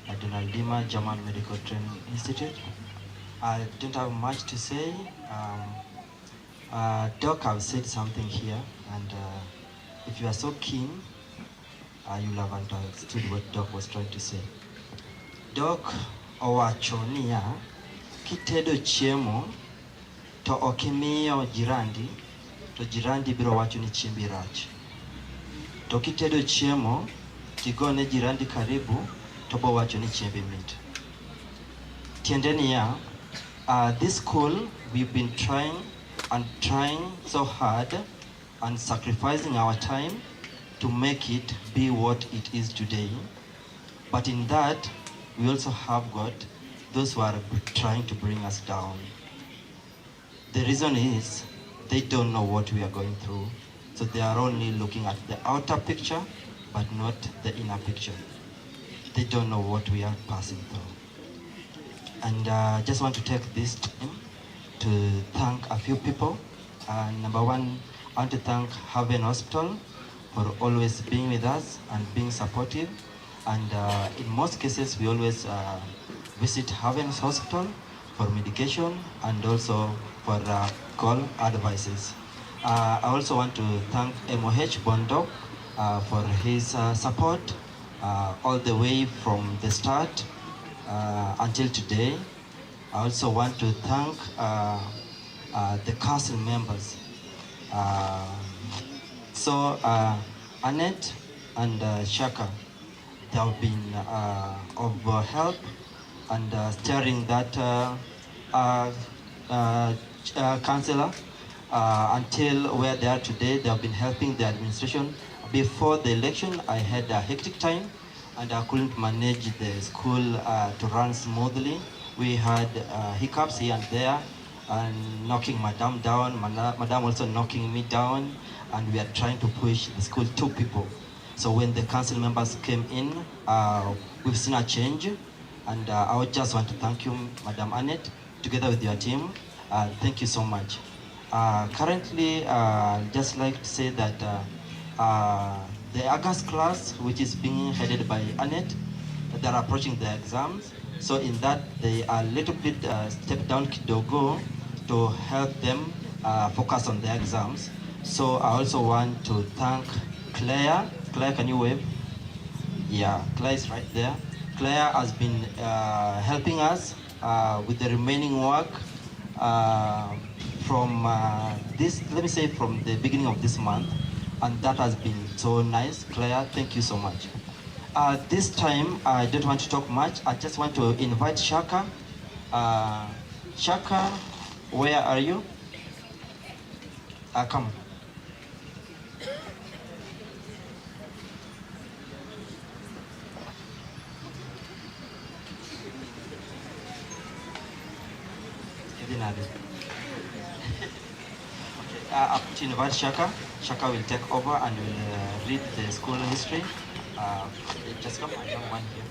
at Dima German Medical Training Institute. I don't have much to say. Doc have said something here, and if you are so keen, you'll have understood what Doc was trying to say. Doc owacho niya, kitedo chiemo to okimiyo jirandi, to jirandi biro wacho ni chiembi rach. To kitedo chiemo tigone jirandi karibu, to bo wacho ni chiembi mit. Tiende niya, this school we've been trying so hard and sacrificing our time to make it be what it is today. But in that, we also have got those who are trying to bring us down. The reason is they don't know what we are going through, so they are only looking at the outer picture, but not the inner picture. They don't know what we are passing through. And I just want to take this time to thank a few people. Number one, I want to thank Haven Hospital for always being with us and being supportive. And in most cases, we always visit Haven's Hospital for medication and also for call advices. I also want to thank MOH Bondo for his support all the way from the start until today. I also want to thank the council members. Annette and Shaka, they have been of help and steering that councillor until where they are today. They have been helping the administration. Before the election, I had a hectic time and I couldn't manage the school to run smoothly. We had hiccups here and there, and knocking Madam down, Madam also knocking me down, and we are trying to push the school to people. So when the council members came in, we've seen a change, and I would just want to thank you, Madam Annette, together with your team. Thank you so much. Currently, just like to say that the August class, which is being headed by Annette, they're approaching the exams. So in that, they are a little bit step down kidogo to help them focus on the exams. So I also want to thank Claire. Claire, can you wave? Yeah, Claire is right there. Claire has been helping us with the remaining work from let me say from the beginning of this month. And that has been so nice. Claire, thank you so much. This time, I don't want to talk much. I just want to invite Shaka. Shaka, where are you? Come. Okay, to invite Shaka. Shaka will take over and will read the school history. Just come, I have one here.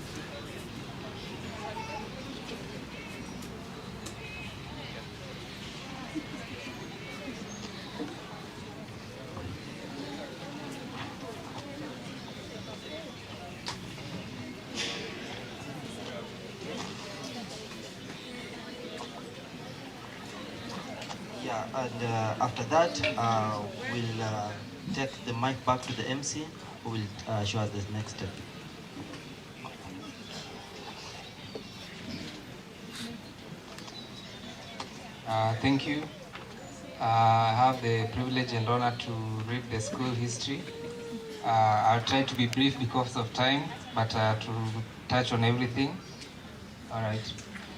Yeah, and after that, we'll take the mic back to the MC, who will show us the next step. Thank you. I have the privilege and honor to read the school history. I'll try to be brief because of time, but to touch on everything. All right.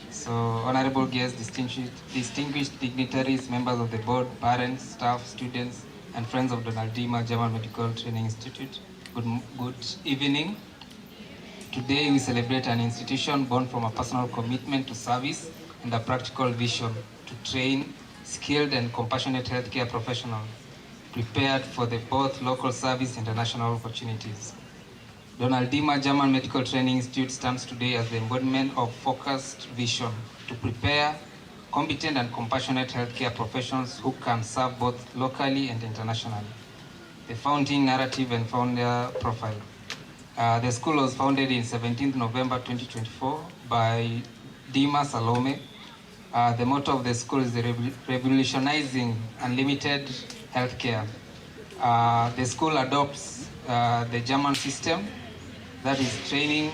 So, honorable guests, distinguished dignitaries, members of the board, parents, staff, students, and friends of Dima German Medical Training Institute, good evening. Today we celebrate an institution born from a personal commitment to service and a practical vision to train skilled and compassionate healthcare professionals prepared for the both local service and international opportunities. Dima German Medical Training Institute stands today as the embodiment of focused vision to prepare competent and compassionate healthcare professionals who can serve both locally and internationally. The founding narrative and founder profile. The school was founded in 17th November 2024 by Dima Salome. The motto of the school is revolutionizing unlimited healthcare. The school adopts the German system, that is training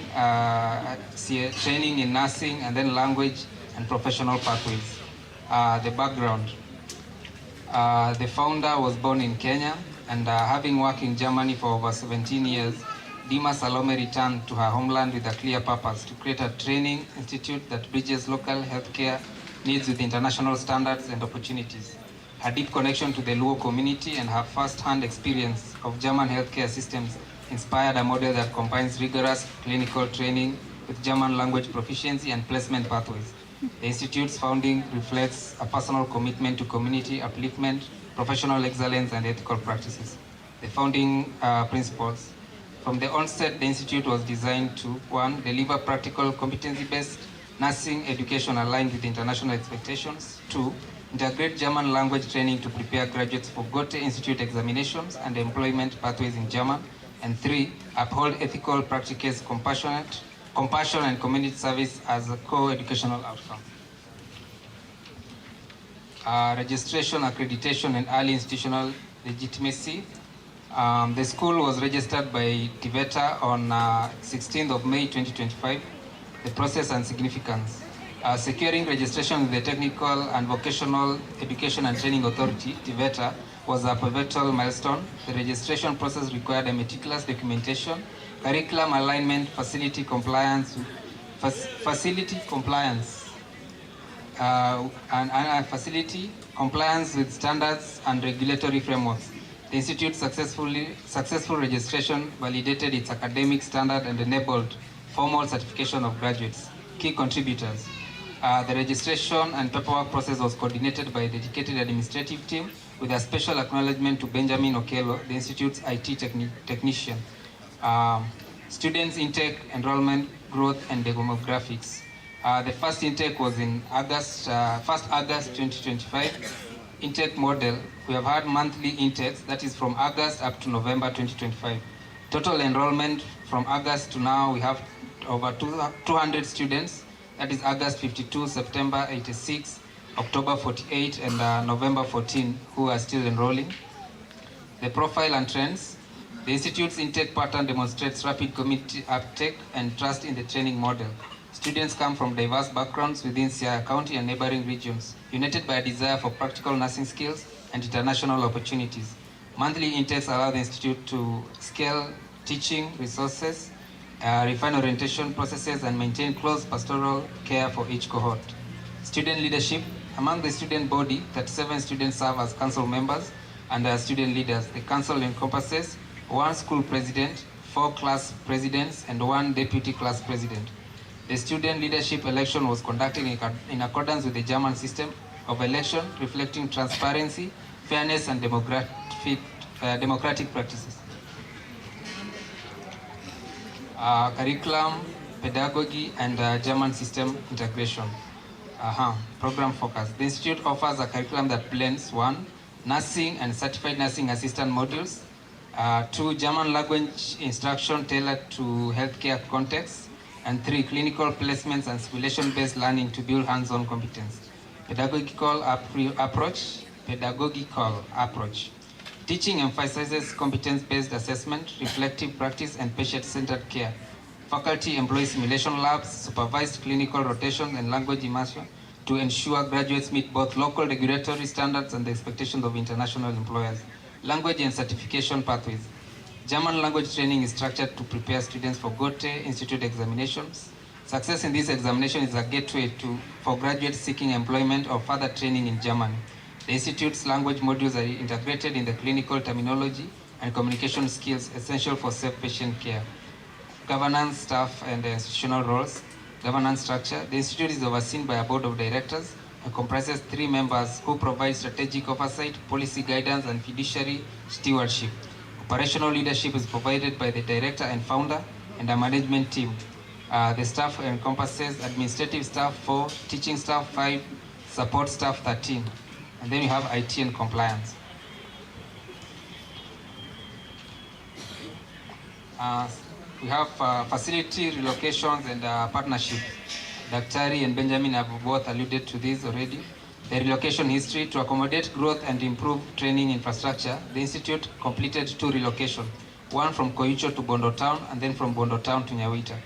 in nursing and then language and professional pathways. The background. The founder was born in Kenya, and having worked in Germany for over 17 years, Dima Salome returned to her homeland with a clear purpose to create a training institute that bridges local healthcare needs with international standards and opportunities. Her deep connection to the Luo community and her first-hand experience of German healthcare systems inspired a model that combines rigorous clinical training with German language proficiency and placement pathways. The Institute's founding reflects a personal commitment to community upliftment, professional excellence, and ethical practices. The founding principles. From the onset, the Institute was designed to, 1, deliver practical competency-based nursing education aligned with international expectations. 2, integrate German language training to prepare graduates for Goethe Institute examinations and employment pathways in German. And 3, uphold ethical practices, compassion and community service as a core educational outcome. Registration, accreditation, and early institutional legitimacy. The school was registered by TVETA on 16th of May 2025. The process and significance. Securing registration with the Technical and Vocational Education and Training Authority, TVETA, was a pivotal milestone. The registration process required a meticulous documentation, curriculum alignment, facility compliance, and facility compliance with standards and regulatory frameworks. The Institute's successful registration validated its academic standard and enabled formal certification of graduates. Key contributors. The registration and paperwork process was coordinated by a dedicated administrative team with a special acknowledgement to Benjamin Okello, the Institute's IT technician. Students intake, enrollment, growth, and demographics. The first intake was in August 2025. Intake model, we have had monthly intakes, that is from August up to November 2025. Total enrollment from August to now, we have over 200 students, that is August 52, September 86, October 48, and November 14, who are still enrolling. The profile and trends. The Institute's intake pattern demonstrates rapid community uptake and trust in the training model. Students come from diverse backgrounds within Siaya County and neighboring regions, united by a desire for practical nursing skills and international opportunities. Monthly intakes allow the Institute to scale teaching resources, refine orientation processes, and maintain close pastoral care for each cohort. Student leadership. Among the student body, 37 students serve as council members and as student leaders. The council encompasses 1 school president, 4 class presidents, and 1 deputy class president. The student leadership election was conducted in accordance with the German system of election, reflecting transparency, fairness, and democratic practices. Curriculum, pedagogy, and German system integration. Program focus. The Institute offers a curriculum that blends 1, nursing and certified nursing assistant modules, 2, German language instruction tailored to healthcare contexts, and 3, clinical placements and simulation-based learning to build hands-on competence. Pedagogical approach. Teaching emphasizes competence-based assessment, reflective practice, and patient-centered care. Faculty employ simulation labs, supervised clinical rotation, and language immersion to ensure graduates meet both local regulatory standards and the expectations of international employers. Language and certification pathways. German language training is structured to prepare students for Goethe Institute examinations. Success in this examination is a gateway for graduates seeking employment or further training in Germany. The Institute's language modules are integrated in the clinical terminology and communication skills essential for safe patient care. Governance, staff, and institutional roles. Governance structure. The Institute is overseen by a board of directors and comprises 3 members who provide strategic oversight, policy guidance, and fiduciary stewardship. Operational leadership is provided by the director and founder and a management team. The staff encompasses administrative staff 4, teaching staff 5, support staff 13. And then you have IT and compliance. We have facility relocations and partnership. Daktari and Benjamin have both alluded to this already. The relocation history: to accommodate growth and improve training infrastructure, the Institute completed 2 relocations, one from Koicho to Bondo Town and then from Bondo Town to Nyawita.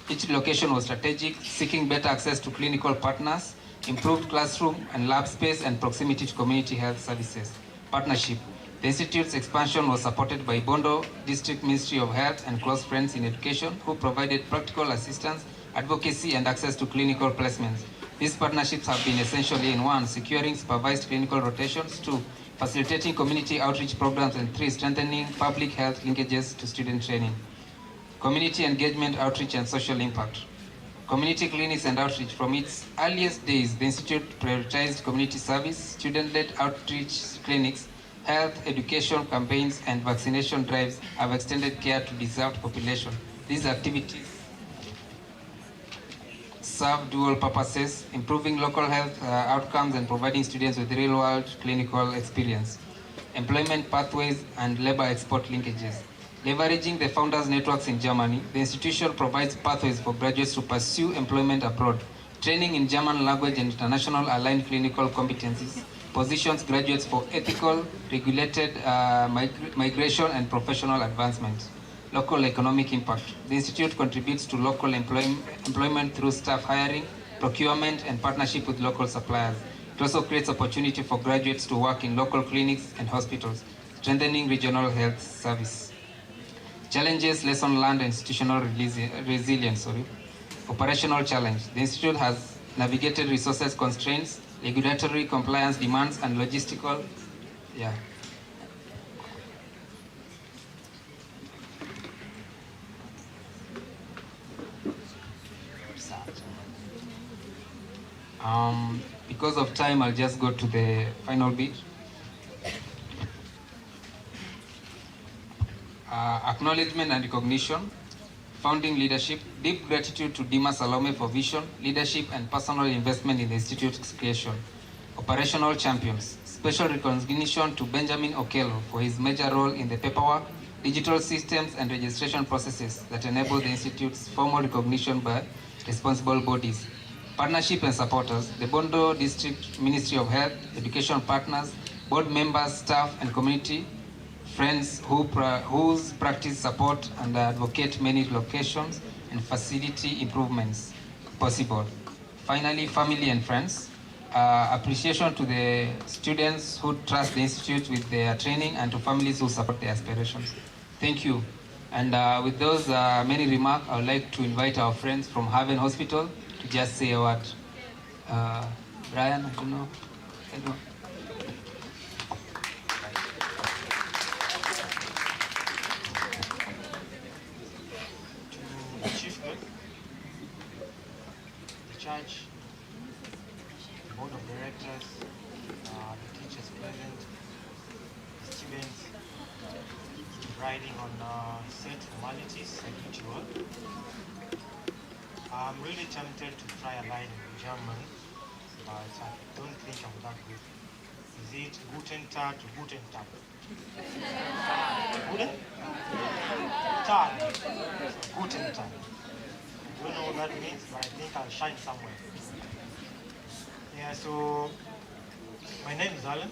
Each relocation was strategic, seeking better access to clinical partners, improved classroom and lab space, and proximity to community health services. Partnership: the Institute's expansion was supported by Bondo District Ministry of Health and Close Friends in Education, who provided practical assistance, advocacy, and access to clinical placements. These partnerships have been essentially in 1, securing supervised clinical rotations, 2, facilitating community outreach programs, and 3, strengthening public health linkages to student training. Community engagement, outreach, and social impact. Community clinics and outreach. From its earliest days, the Institute prioritized community service, student-led outreach clinics, health education campaigns, and vaccination drives have extended care to deserved population. These activities serve dual purposes: improving local health outcomes and providing students with real-world clinical experience. Employment pathways and labor export linkages. Leveraging the founders' networks in Germany, the institution provides pathways for graduates to pursue employment abroad. Training in German language and international aligned clinical competencies positions graduates for ethical, regulated migration and professional advancement. Local economic impact. The Institute contributes to local employment through staff hiring, procurement, and partnership with local suppliers. It also creates opportunity for graduates to work in local clinics and hospitals, strengthening regional health service. Challenges, lesson learned, and institutional resilience. Operational challenge. The Institute has navigated resources constraints, regulatory compliance demands, and logistical. Because of time, I'll just go to the final bit. Acknowledgement and recognition. Founding leadership. Deep gratitude to Dima Salome for vision, leadership, and personal investment in the Institute's creation. Operational champions. Special recognition to Benjamin Okello for his major role in the paperwork, digital systems, and registration processes that enable the Institute's formal recognition by responsible bodies. Partnership and supporters. The Bondo District Ministry of Health, education partners, board members, staff, and community friends whose practice support and advocate many locations and facility improvements possible. Finally, family and friends. Appreciation to the students who trust the Institute with their training, and to families who support their aspirations. Thank you. And with those many remarks, I would like to invite our friends from Haven Hospital to just say a word. Brian, I don't know. Hello. Church, the board of directors, the teachers present, the students, riding on set formalities, I greet you all. I'm really tempted to try a line in German, but I don't think I'm that good. Is it Guten Tag to Guten Tag? Guten Tag. Guten Tag. I don't know what that means, but I think I'll shine somewhere. Yeah, so my name is Alan.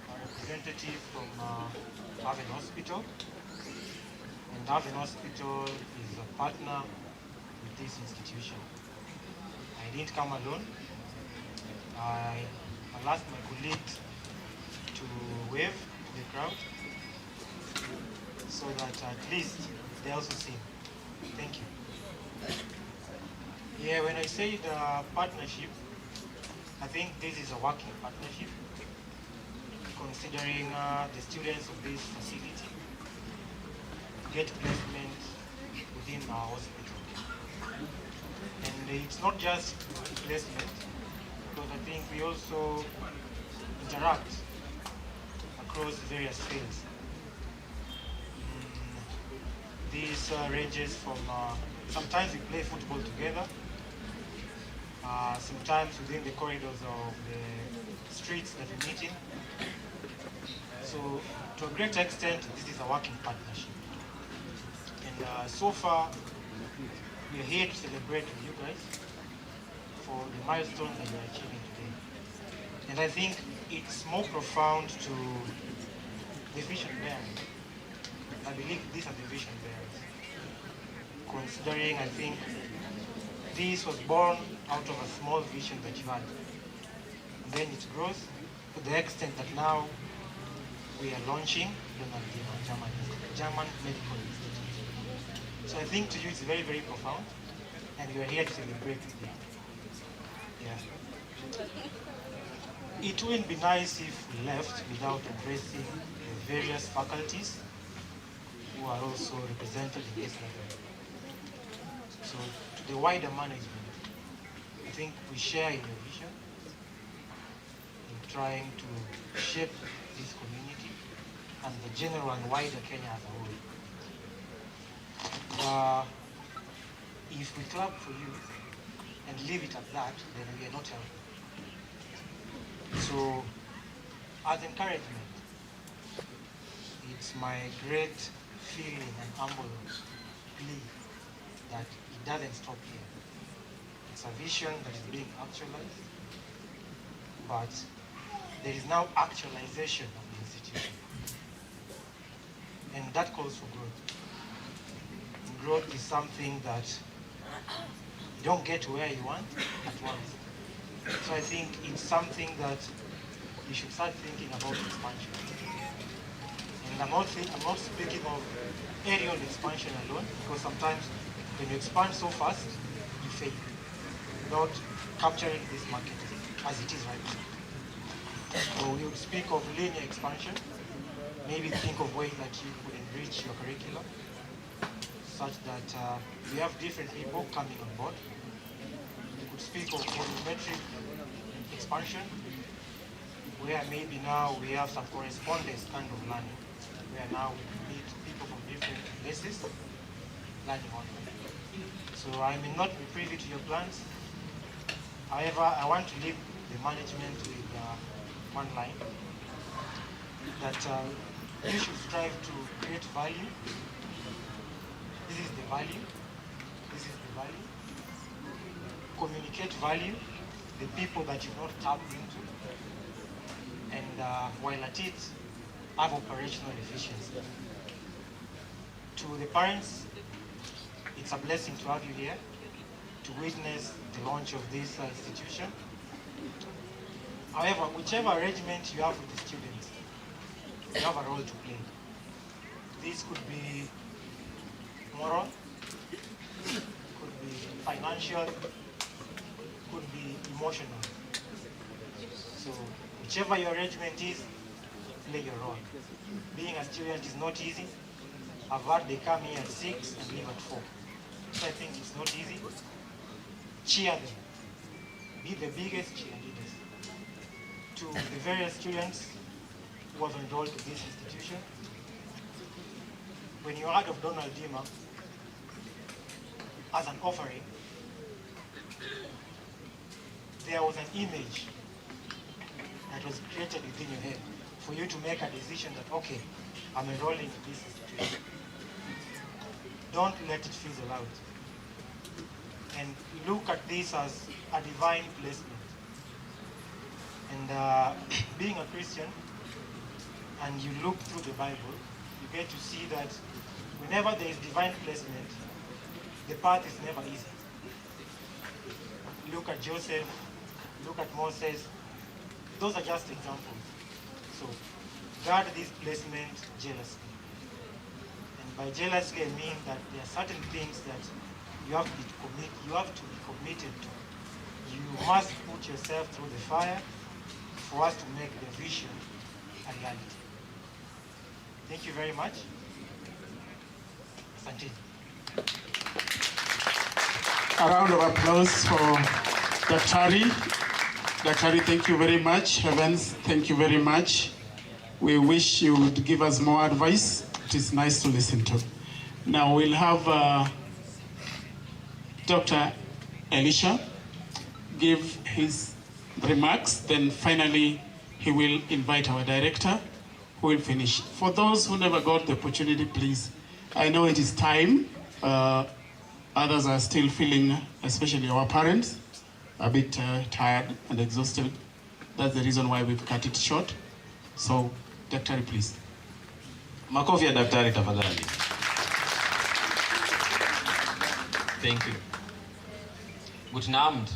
I'm a representative from Haven Hospital. And Haven Hospital is a partner with this institution. I didn't come alone. I'll ask my colleagues to wave to the crowd so that at least they also see. Thank you. Yeah, when I say the partnership, I think this is a working partnership, considering the students of this facility get placement within our hospital. And it's not just placement, because I think we also interact across various fields. This ranges from sometimes we play football together, sometimes within the corridors of the streets that we meet in. So to a great extent, this is a working partnership. And so far, we are here to celebrate with you guys for the milestone that we are achieving today. And I think it's more profound to the vision bearers. I believe these are the vision bearers. Considering, I think, this was born out of a small vision that you had. And then it grows to the extent that now we are launching German Medical Institute. So I think to you it's very, very profound, and we are here to celebrate with you. Yeah. It wouldn't be nice if we left without addressing the various faculties who are also represented in this level. So to the wider management, I think we share in the vision in trying to shape this community and the general and wider Kenya as a whole. If we clap for you and leave it at that, then we are not helping. So, as encouragement, it's my great feeling and humble plea that it doesn't stop here. It's a vision that is being actualized, but there is now actualization of the institution. And that calls for growth. And growth is something that you don't get to where you want at once. So I think it's something that you should start thinking about expansion. And I'm not speaking of aerial expansion alone, because sometimes when you expand so fast, you fail without capturing this market as it is right now. So we would speak of linear expansion, maybe think of ways that you could enrich your curriculum, such that we have different people coming on board. We could speak of volumetric expansion, where maybe now we have some correspondence kind of learning, where now we meet people from different places learning online. So I may not be privy to your plans. However, I want to leave the management with one line, that you should strive to create value. This is the value. This is the value. Communicate value, the people that you've not tapped into. And while at it, have operational efficiency. To the parents, it's a blessing to have you here, to witness the launch of this institution. However, whichever arrangement you have with the students, you have a role to play. This could be moral, could be financial, could be emotional. So whichever your arrangement is, play your role. Being a student is not easy. I've heard they come here at 6 and leave at 4. So I think it's not easy. Cheer them. Be the biggest cheerleaders. To the various students who have enrolled in this institution, when you heard of Donald Dima as an offering, there was an image that was created within your head for you to make a decision that, okay, I'm enrolling in this institution. Don't let it fizzle out. And look at this as a divine placement. And being a Christian, and you look through the Bible, you get to see that whenever there is divine placement, the path is never easy. Look at Joseph, look at Moses. Those are just examples. So guard this placement jealously. And by jealously, I mean that there are certain things that you have to be committed to. You must put yourself through the fire for us to make the vision a reality. Thank you very much. Asante. A round of applause for Daktari. Daktari, thank you very much. Heavens, thank you very much. We wish you would give us more advice. It is nice to listen to. Now we'll have Dr. Elisha give his remarks, then finally he will invite our director who will finish. For those who never got the opportunity, please, I know it is time, Others are still feeling, especially our parents, a bit tired and exhausted. That's the reason why we've cut it short. So, Daktari, please. Makofi ya daktari tafadhali. Thank you. Guten Abend.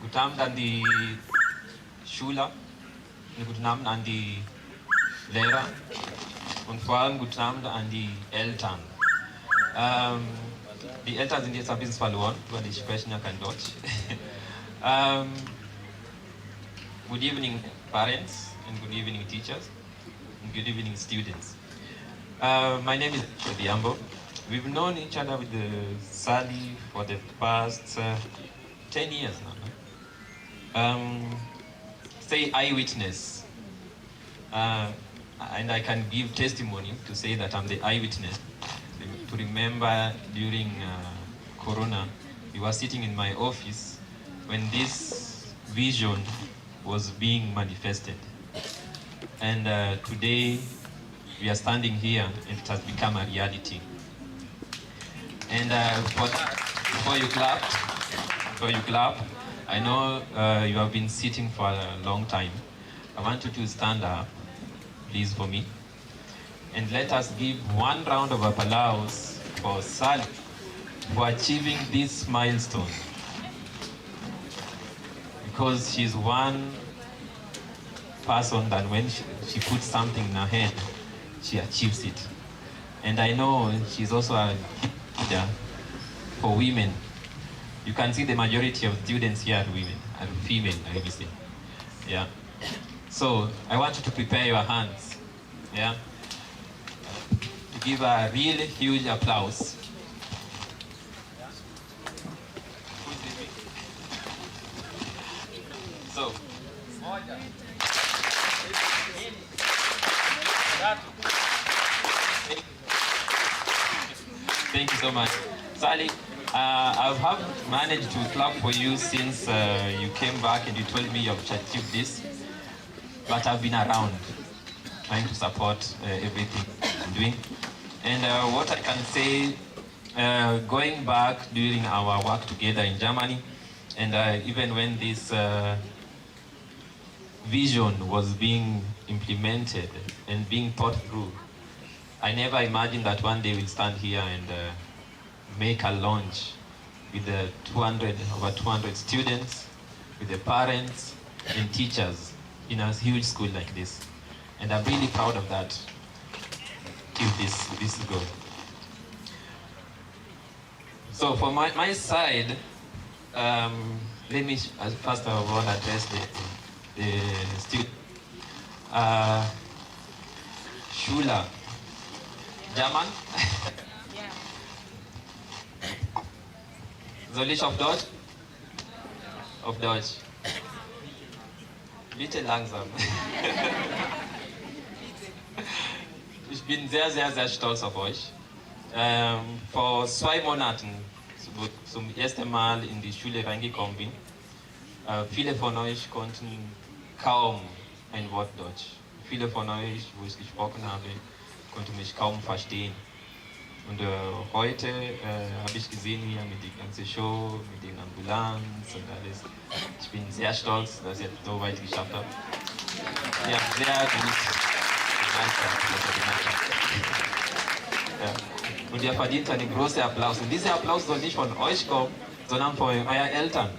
Guten Abend an die Schüler, guten Abend an die Lehrer und vor allem guten Abend an die Eltern. Die Eltern sind jetzt ein bisschen verloren, weil die sprechen ja kein Deutsch. Good evening, parents, and good evening, teachers, and good evening, students. My name is Diambo. We've known each other with Sally for the past 10 years now. Say eyewitness. And I can give testimony to say that I'm the eyewitness. To remember during Corona, we were sitting in my office when this vision was being manifested. And today, we are standing here and it has become a reality. And for that, before you clap, I know you have been sitting for a long time. I want you to stand up, please, for me. And let us give one round of applause for Sally for achieving this milestone. Because she's one person that when she puts something in her head, she achieves it. And I know she's also a leader for women. You can see the majority of students here are women, are female, I will say. Yeah. So I want you to prepare your hands. Yeah. To give a really huge applause. So. Thank you so much. Sally, I have managed to clap for you since you came back and you told me you have achieved this. But I've been around trying to support everything I'm doing. And what I can say, going back during our work together in Germany, and even when this vision was being implemented and thing thought through. I never imagined that one day we'll stand here and make a launch with the over 200 students, with the parents and teachers in a huge school like this. And I'm really proud of that, if this goal. So for my side, let me first of all address the student. Schüler. German? Ja. Soll ich auf Deutsch? Auf Deutsch. Bitte langsam. Ich bin sehr, sehr, sehr stolz auf euch. Vor 2 Monaten, wo ich zum ersten Mal in die Schule reingekommen bin, viele von euch konnten kaum ein Wort Deutsch. Viele von euch, wo ich gesprochen habe, konnten mich kaum verstehen. Und heute habe ich gesehen hier mit der ganzen Show, mit den Ambulanz und alles. Ich bin sehr stolz, dass ihr so weit geschafft habt. Ihr habt sehr gut gemeistert. Und ihr verdient einen großen Applaus. Und dieser Applaus soll nicht von euch kommen, sondern von euren Eltern.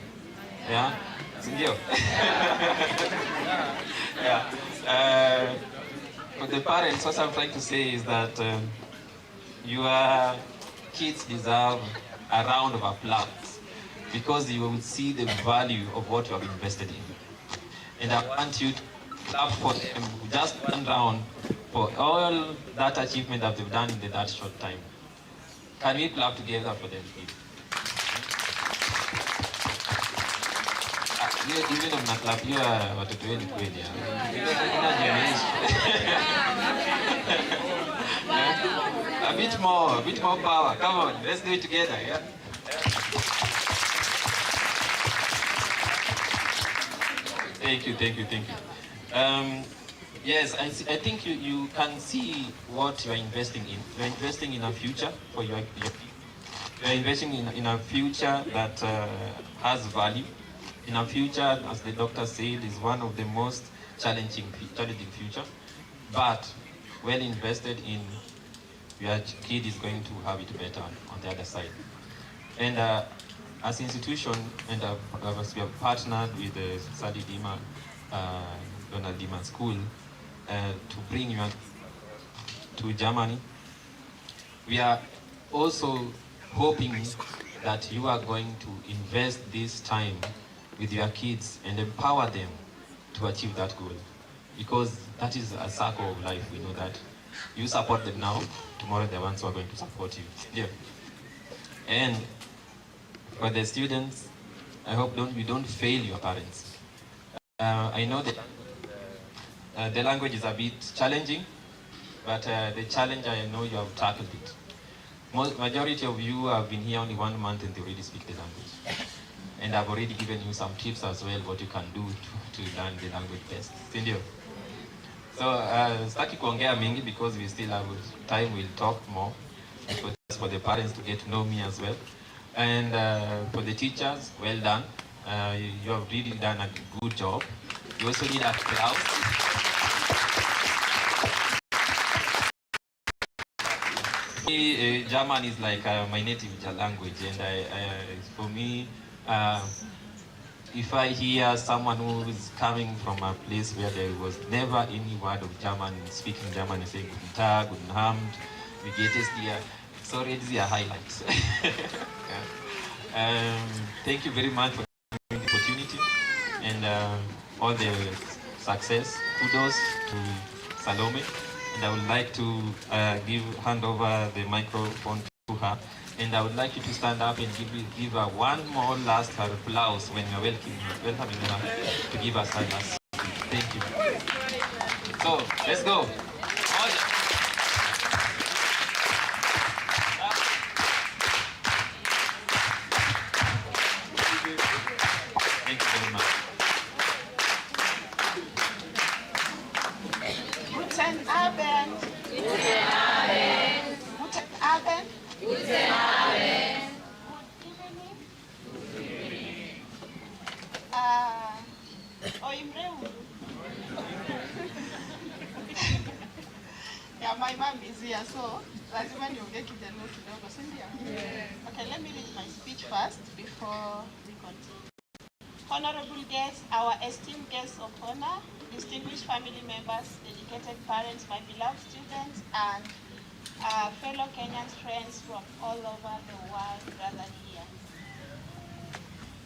Ja? Sind wir? Ja. For the parents, what I'm trying to say is that your kids deserve a round of applause because you will see the value of what you have invested in. And I want you to clap for them, just one round for all that achievement that they've done in that short time. Can we clap together for them, please? Even if not clap, you are watoto wenu kweli. A bit more power. Come on, let's do it together. Yeah. Thank you. Yes, I think you can see what you are investing in. You are investing in a future for your people. You are investing in a future that has value. In a future, as the doctor said, is one of the most challenging future. But well invested in, your kid is going to have it better on the other side. And as institution, and as we have partnered with the Dima, Donald Dima School, to bring you to Germany, we are also hoping that you are going to invest this time with your kids and empower them to achieve that goal. Because that is a circle of life, we know that. You support them now, tomorrow they're the ones who are going to support you. Yeah. And for the students, I hope you don't fail your parents. I know that the language is a bit challenging, but the challenge, I know you have tackled it. Majority of you have been here only 1 month and they already speak the language. And I've already given you some tips as well, what you can do to learn the language best. Sindio? So, sitaki kuongea mingi because we still have time, we'll talk more. For the parents to get to know me as well. And for the teachers, well done. You have really done a good job. You also need applause. German is like my native language, and for me, if I hear someone who is coming from a place where there was never any word of German, speaking German, and saying Guten Tag, Guten Abend, wie geht es dir? So already are highlights. Thank you very much for the opportunity and all the success. Kudos to Salome, and I would like to hand over the microphone to her. And I would like you to stand up and give her one more last applause when you're welcoming her to give us her last. Thank you. So let's go. Thank you very much. Guten Abend. Guten Abend. Guten Abend. Guten Abend. Good evening. Yeah, my mom is here, so lazima niongee kijaluo kidogo, si ndio? Okay, let me read my speech first before we continue. Honorable guests, our esteemed guests of honor, distinguished family members, dedicated parents, my beloved students, and fellow Kenyan friends from all over the world gathered here.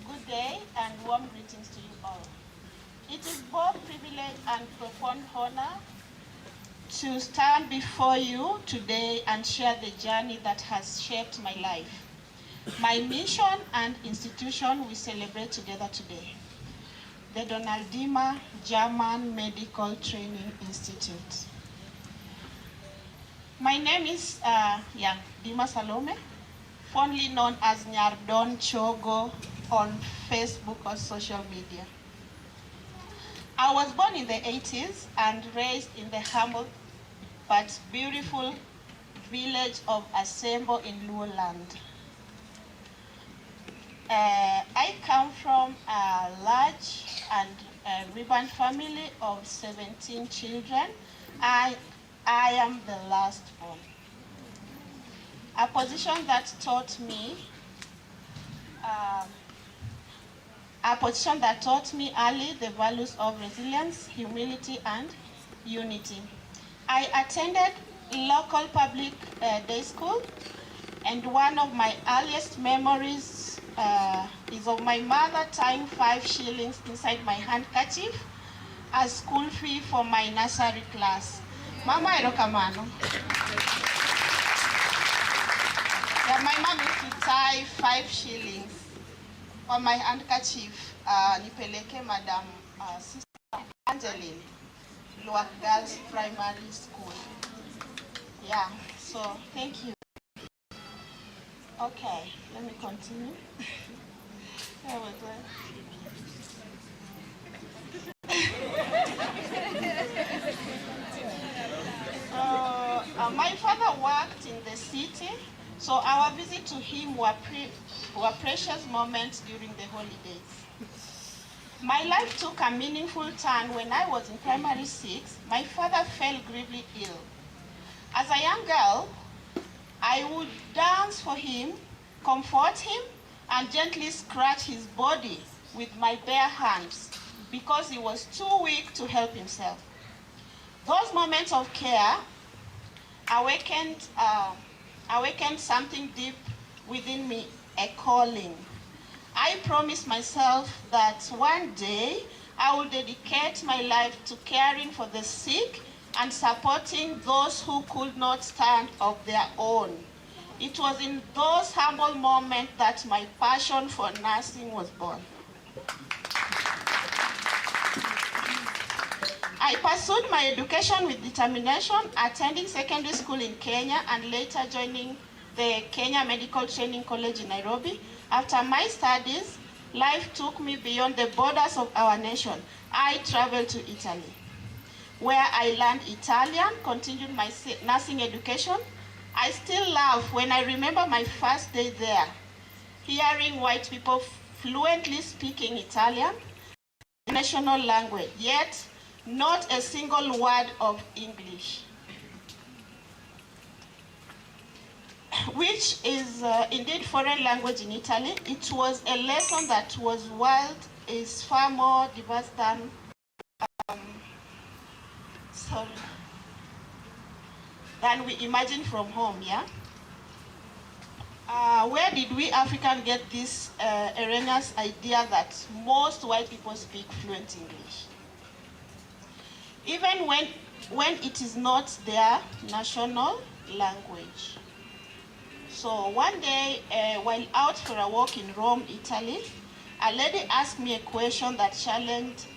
Good day and warm greetings to you all. It is both privilege and profound honor to stand before you today and share the journey that has shaped my life, my mission and institution we celebrate together today, the Donald Dima German Medical Training Institute. My name is Dima Salome, fondly known as Nyardon Chogo on Facebook or social media. I was born in the 80s and raised in the humble but beautiful village of Asembo in Luos land. I come from a large and ribbon family of 17 children. I am the last born. A position that taught me early the values of resilience, humility, and unity. I attended local public day school, and one of my earliest memories is of my mother tying 5 shillings inside my handkerchief as school fee for my nursery class. Mama erokamano. Yeah, my mom used to tie 5 shillings on my handkerchief. Nipeleke Madam Sister Angeline, Luos Girls Primary School. Yeah, so thank you. Okay, let me continue. Where was I? My father worked in the city, so our visit to him were precious moments during the holidays. My life took a meaningful turn when I was in primary 6. My father fell gravely ill. As a young girl, I would dance for him, comfort him, and gently scratch his body with my bare hands because he was too weak to help himself. Those moments of care awakened something deep within me, a calling. I promised myself that one day I will dedicate my life to caring for the sick and supporting those who could not stand of their own. It was in those humble moments that my passion for nursing was born. I pursued my education with determination, attending secondary school in Kenya and later joining the Kenya Medical Training College in Nairobi. After my studies, life took me beyond the borders of our nation. I traveled to Italy, where I learned Italian, continued my nursing education. I still laugh when I remember my first day there, hearing white people fluently speaking Italian, national language, yet not a single word of English, which is indeed foreign language in Italy. It was a lesson that was world is far more diverse than we imagine from home, yeah? Where did we Africans get this erroneous idea that most white people speak fluent English? Even when it is not their national language. So one day, while out for a walk in Rome, Italy, a lady asked me a question that changed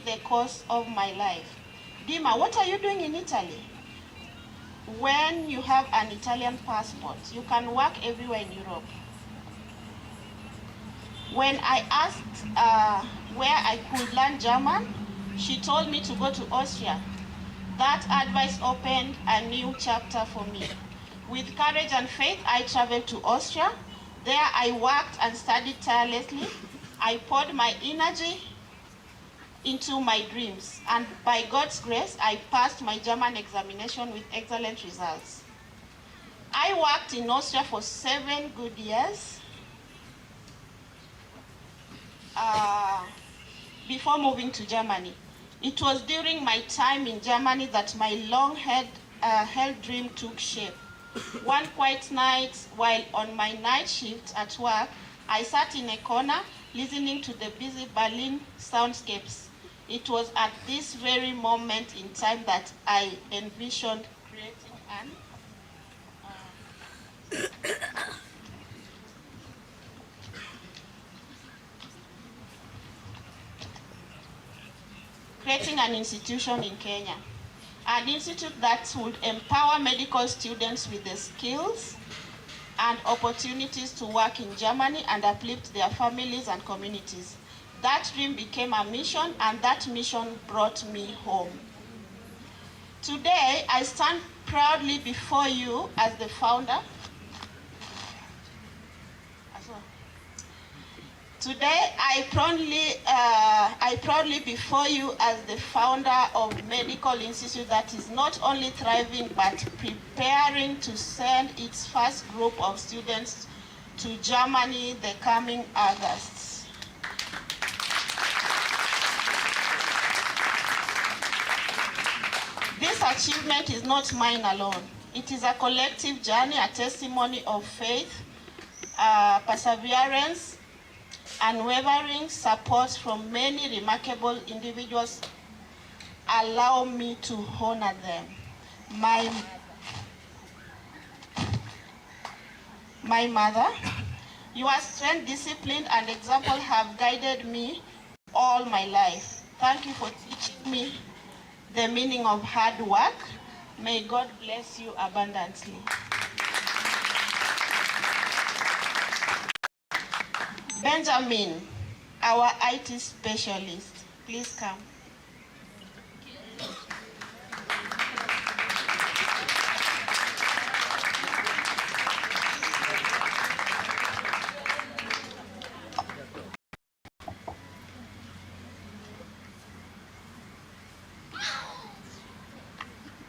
the course of my life. Dima, what are you doing in Italy? When you have an Italian passport, you can work everywhere in Europe. When I asked where I could learn German, she told me to go to Austria. That advice opened a new chapter for me. With courage and faith, I traveled to Austria. There I worked and studied tirelessly. I poured my energy into my dreams, and by God's grace, I passed my German examination with excellent results. I worked in Austria for 7 good years before moving to Germany. It was during my time in Germany that my long-held dream took shape. One quiet night, while on my night shift at work, I sat in a corner listening to the busy Berlin soundscapes. It was at this very moment in time that I envisioned creating an institution in Kenya. An institute that would empower medical students with the skills and opportunities to work in Germany and uplift their families and communities. That dream became a mission, and that mission brought me home. Today, I stand proudly before you as the founder. Today, I proudly before you as the founder of Medical Institute that is not only thriving, but preparing to send its first group of students to Germany the coming August. This achievement is not mine alone. It is a collective journey, a testimony of faith, perseverance, unwavering support from many remarkable individuals. Allow me to honor them. My mother, your strength, discipline, and example have guided me all my life. Thank you for teaching me the meaning of hard work. May God bless you abundantly. Benjamin, our IT specialist, please come.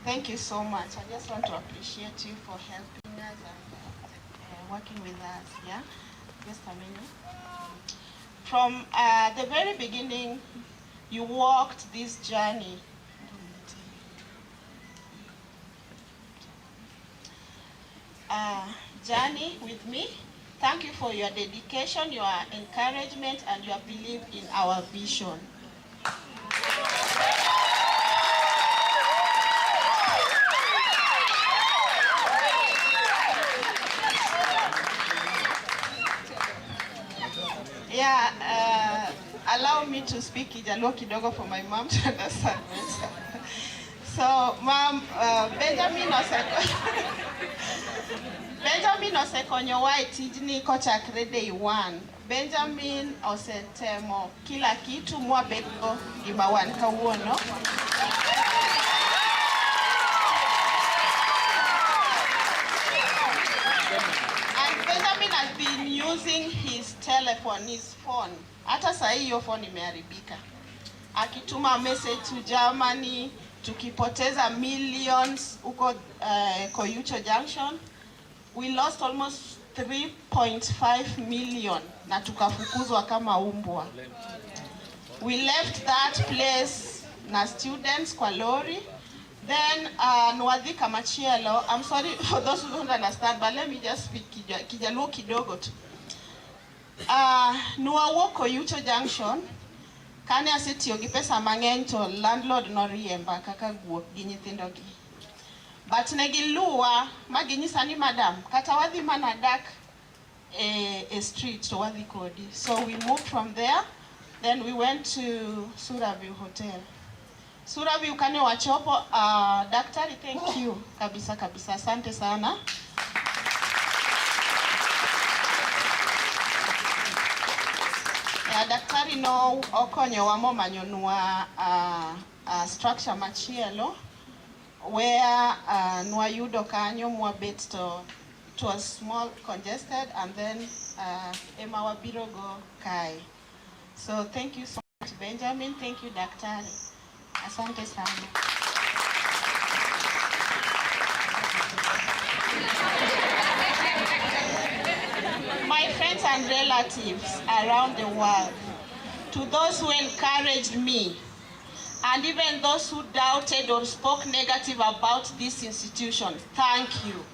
Thank you so much. I just want to appreciate you for helping us and working with us. Yeah, just a minute. From the very beginning, you walked this journey. Journey with me. Thank you for your dedication, your encouragement, and your belief in our vision. Yeah, allow me to speak Jaluo kidogo for my mom to understand. So, Mom, Benjamin osekonyo wa tijni kochakre day one. Benjamin osetemo kila kitu mwabedgo gima wan kawuono. And Benjamin has been using his telephone, his phone. Hata saa hii hiyo phone imeharibika. Akituma message to Germany, tukipoteza millions huko Koyucho Junction. We lost almost 3.5 million na tukafukuzwa kama umbwa. We left that place na students kwa lorry. Then Nwadhika Machielo, I'm sorry for those who don't understand, but let me just speak Kijaluo kidogo tu. Nuawuok Koyucho Junction, kane asetiyo gi pesa mang'eny to landlord noriemba kaka guok gi nyithindogi. But negiluwa maginyisa ni madam kata wadhi mana dak a street to wadhi kodi. So we moved from there, then we went to Suraview Hotel. Suraview kane wachopo, daktari, thank you kabisa kabisa, asante sana. Daktari no okonyo wa momanyonwa structure machielo where nwayudo kanyo mwabet to it was small congested, and then ema wabiro go kai. So thank you so much Benjamin, thank you daktari, asante sana. My friends and relatives around the world, to those who encouraged me, and even those who doubted or spoke negative about this institution, thank you.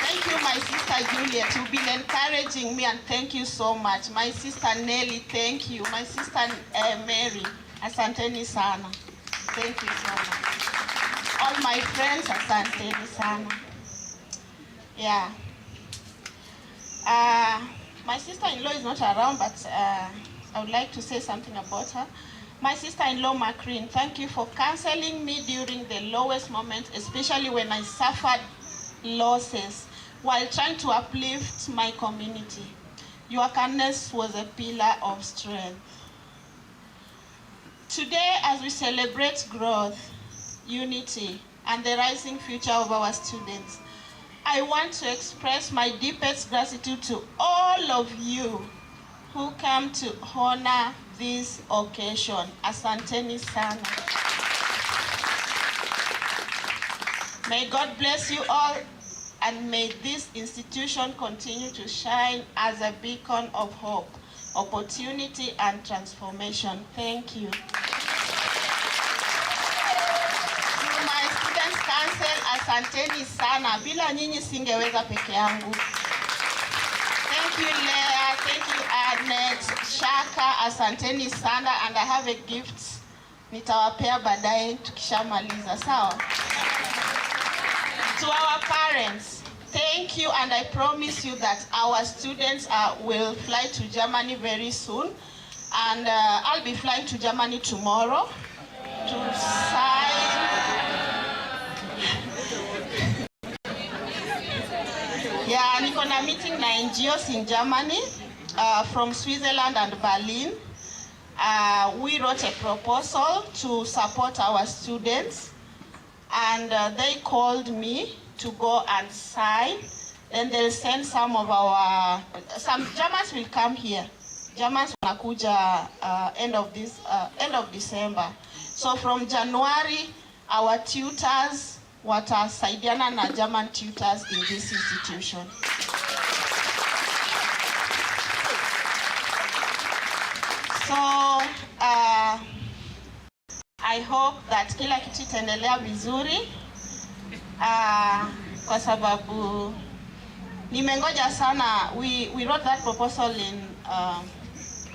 Thank you, my sister Juliet, you've been encouraging me, and thank you so much. My sister Nelly, thank you. My sister Mary, asanteni sana. Thank you so much. All my friends, asanteni sana. Yeah. My sister-in-law is not around, but I would like to say something about her. My sister-in-law, Macreen, thank you for counseling me during the lowest moment, especially when I suffered losses, while trying to uplift my community. Your kindness was a pillar of strength. Today, as we celebrate growth, unity, and the rising future of our students, I want to express my deepest gratitude to all of you who come to honor this occasion. Asanteni sana. May God bless you all, and may this institution continue to shine as a beacon of hope, opportunity, and transformation. Thank you. Council, asanteni sana. Bila nyinyi singeweza peke yangu. Thank you Leah, thank you Annette, Shaka, asanteni sana, and I have a gift. Nitawapea baadaye tukishamaliza, sawa? To our parents, thank you, and I promise you that our students will fly to Germany very soon, and I'll be flying to Germany tomorrow to sign. Yeah, niko na meeting na NGOs in Germany, from Switzerland and Berlin. We wrote a proposal to support our students, and they called me to go and sign. Then they'll send some Germans will come here. Germans wanakuja end of December. So from January, our tutors watasaidiana na German tutors in this institution. So I hope that kila kitu itaendelea vizuri kwa sababu nimengoja sana. We wrote that proposal in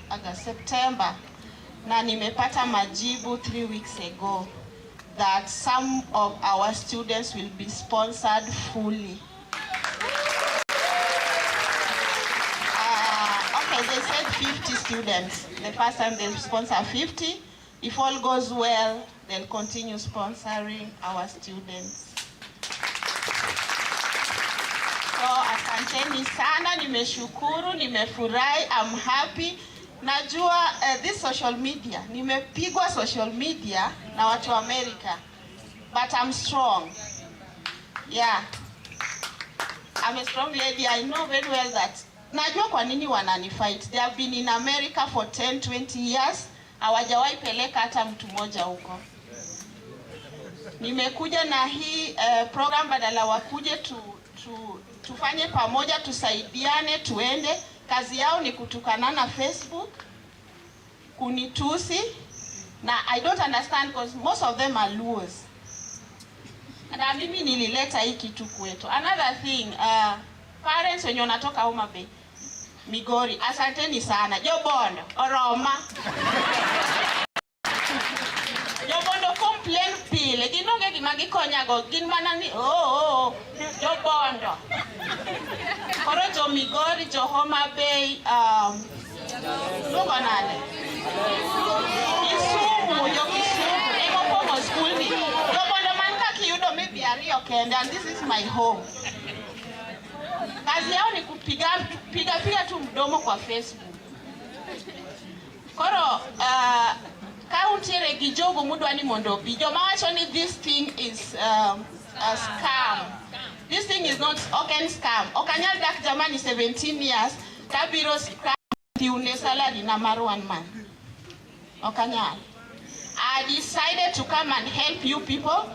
August, September, na nimepata majibu 3 weeks ago that some of our students will be sponsored fully. Okay, they said 50 students. The first time they'll sponsor 50. If all goes well, they'll continue sponsoring our students. So asanteni sana, nimeshukuru, nimefurahi, I'm happy. Najua this social media, nimepigwa social media na watu wa America, but I'm strong. Yeah, I'm a strong lady. I know very well that najua kwa nini wananifight. They have been in America for 10-20 years. Hawajawahi peleka hata mtu mmoja huko. Nimekuja na hii program badala wakuje tufanye pamoja, tusaidiane, tuende. Kazi yao ni kutukana na Facebook, kunitusi, na I don't understand because most of them are Luos. Na mimi nilileta hii kitu kwetu. Another thing, parents wenye wanatoka Homa Bay, Migori, asanteni sana. Jobondo, Oroma. Jobondo complain pile. Ginoge gimagi konyago, ginmanani, Jobondo. Koro jo Migori, jo Homa Bay, Lugonale. Kisumu, jo Kisumu, ego pomo school ni. Jobondo manka kiyudo maybe ariyo kende, and this is my home. Kazi yao ni kupiga tu mdomo kwa Facebook. Koro county regijogo mudwani mondo bijo mawachoni this thing is a scam. This thing is not okay scam. Okanyal dak jamani 17 years tabiro scam tiune salary na mar 1 month. Okanyal. I decided to come and help you people.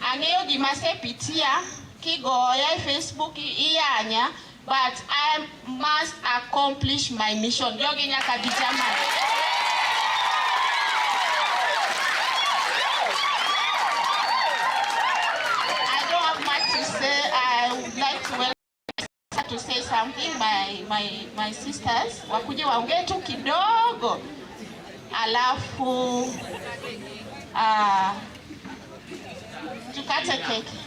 Angeyo gimase pitia kigoya Facebook iyanya, but I must accomplish my mission. Jogi nyaka bijama. I don't have much to say. I would like to say something. My sisters wakuje waongee tu kidogo, alafu tukate keki.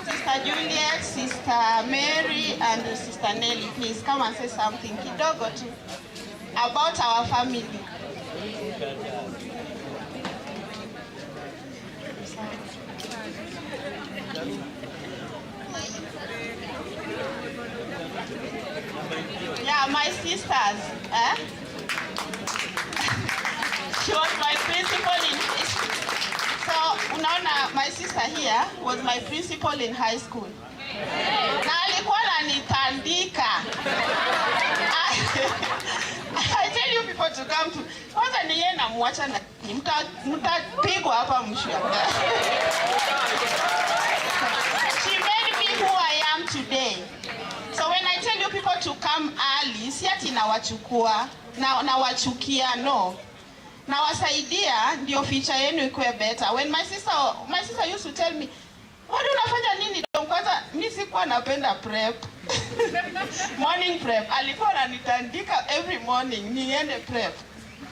Sister Juliet, Sister Mary, and Sister Nelly, please come and say something kidogo too about our family. Yeah, my sisters. She was my principal in so unaona, my sister here was my principal in high school. Na alikuwa ananitandika. I tell you people to come to. Kwanza ni yeye na muacha na mtapigwa hapa mwisho. She made me who I am today. So when I tell you people to come early, si ati nawachukua na wachukia, no. Na wasaidia ndio future yenu ikuwe better. When my sister used to tell me, "Wewe unafanya nini?" Kwanza mimi sikuwa napenda prep. Morning prep. Alikuwa ananitandika every morning niende prep.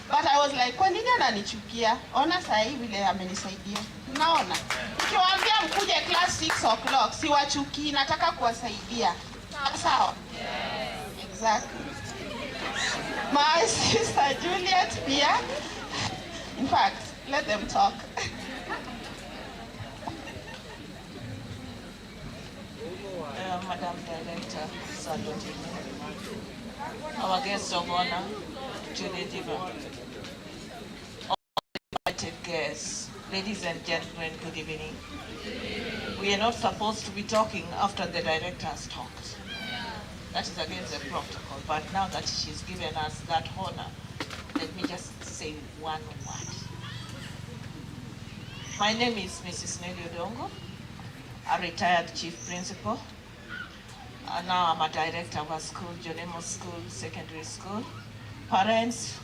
But I was like, kwa nini ananichukia? Ona sasa hivi vile amenisaidia. Unaona? Nikiwaambia mkuje class 6 o'clock, siwachukii, nataka kuwasaidia. Sawa? Exactly. My sister Juliet here. In fact, let them talk. Madam Director, Saluti. Our guest of honor, Chuny Dima. All invited guests, ladies and gentlemen, good evening. We are not supposed to be talking after the director has talked. That is against the protocol. But now that she's given us that honor, let me just say one word. My name is Mrs. Nelly Odongo, a retired chief principal. Now I'm a director of a school, Jonemo School, secondary school. Parents,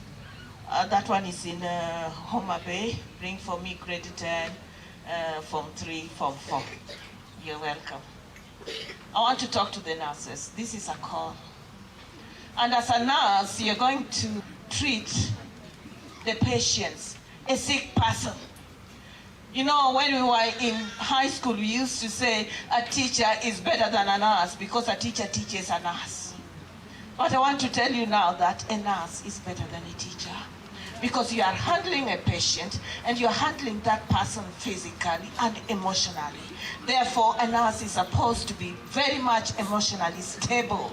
that one is in Homa Bay. Bring for me grade 10, Form 3, Form 4. You're welcome. I want to talk to the nurses. This is a call. And as a nurse, you're going to treat the patients, a sick person. You know, when we were in high school, we used to say a teacher is better than a nurse because a teacher teaches a nurse. But I want to tell you now that a nurse is better than a teacher because you are handling a patient and you're handling that person physically and emotionally. Therefore, a nurse is supposed to be very much emotionally stable.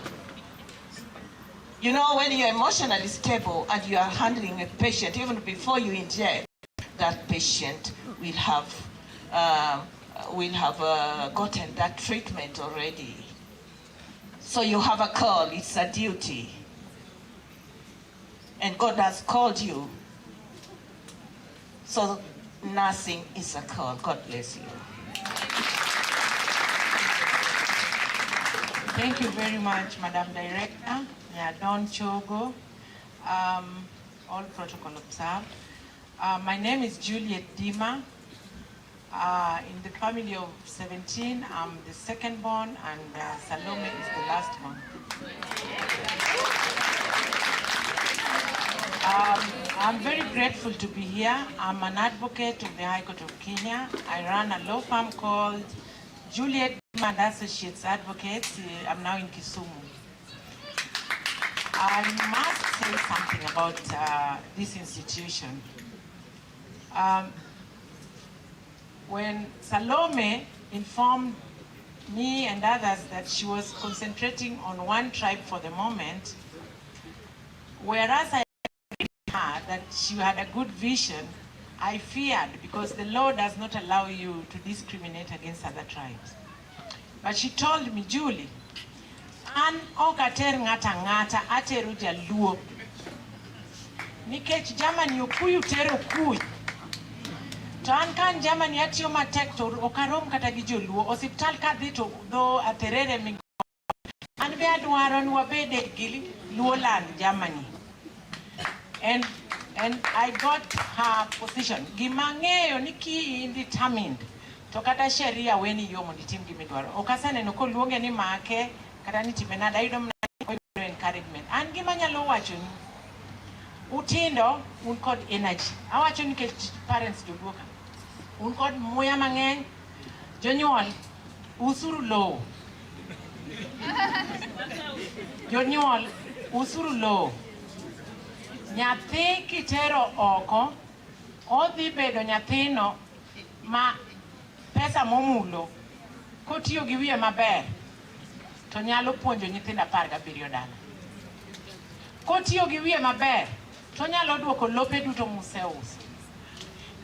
You know, when you're emotionally stable and you are handling a patient, even before you inject, that patient will have gotten that treatment already. So you have a call, it's a duty. And God has called you. So nursing is a call. God bless you. Thank you very much, Madam Director, Don Chogo, all protocol observed. My name is Juliet Dima. In the family of 17, I'm the second born, and Salome is the last one. I'm very grateful to be here. I'm an advocate of the High Court of Kenya. I run a law firm called Juliet Dima and Associates Advocates. I'm now in Kisumu. I must say something about this institution. When Salome informed me and others that she was concentrating on one tribe for the moment, whereas I heard that she had a good vision, I feared because the law does not allow you to discriminate against other tribes. But she told me, Julie, an okater ngata ngata ateru Jaluo. Nikech Germany okuyu tero kuy. To an kan Germany atiyo matek to okarom kata gi Joluo. Osiptal ka dhi to do aterere mi. An be adwaro ni wabede gi Luo land Germany. And I got her position. Gimang'eyo ni ki determined. To kata sheria weni yo mondo itim gimidwaro. Okaseneno koluonge ni make kata ni time nada ayudo encouragement. An gima nyalo wacho ni utindo un kod energy. Awacho ni ke parents joduoka. Un kod muya mang'eny. Jonyuol usuru low. Jonyuol usuru low. Nyathi kitero oko odhi bedo nyathino ma pesa momulo kotiyo gi wiye maber to nyalo puonjo nyithindo 17 dala. Kotiyo gi wiye maber to nyalo duoko lope duto museuso.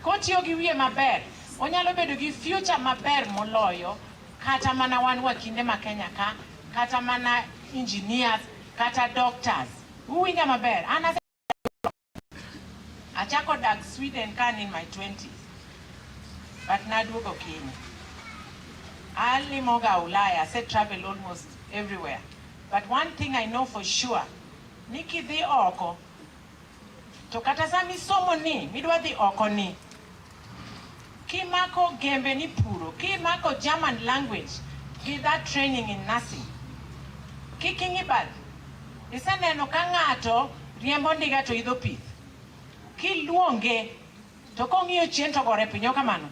Kotiyo gi wiye maber onyalo bedo gi future maber moloyo kata mana wan wakinde ma Kenya ka, kata mana engineers, kata doctors. Uwinja maber. Achako dak Sweden kan in my 20s. But naduogo Kenya. Alimoga Ulaya, I said travel almost everywhere. But one thing I know for sure, niki dhi oko, to kata sami somo ni, midwa dhi oko ni, kimako gembe ni puro, kimako German language, with that training in nursing. Kikingi bad, isaneno ka ng'ato riembo ndiga to idho pith. Kiluonge, to kong'iyo chien to gore piny kamano.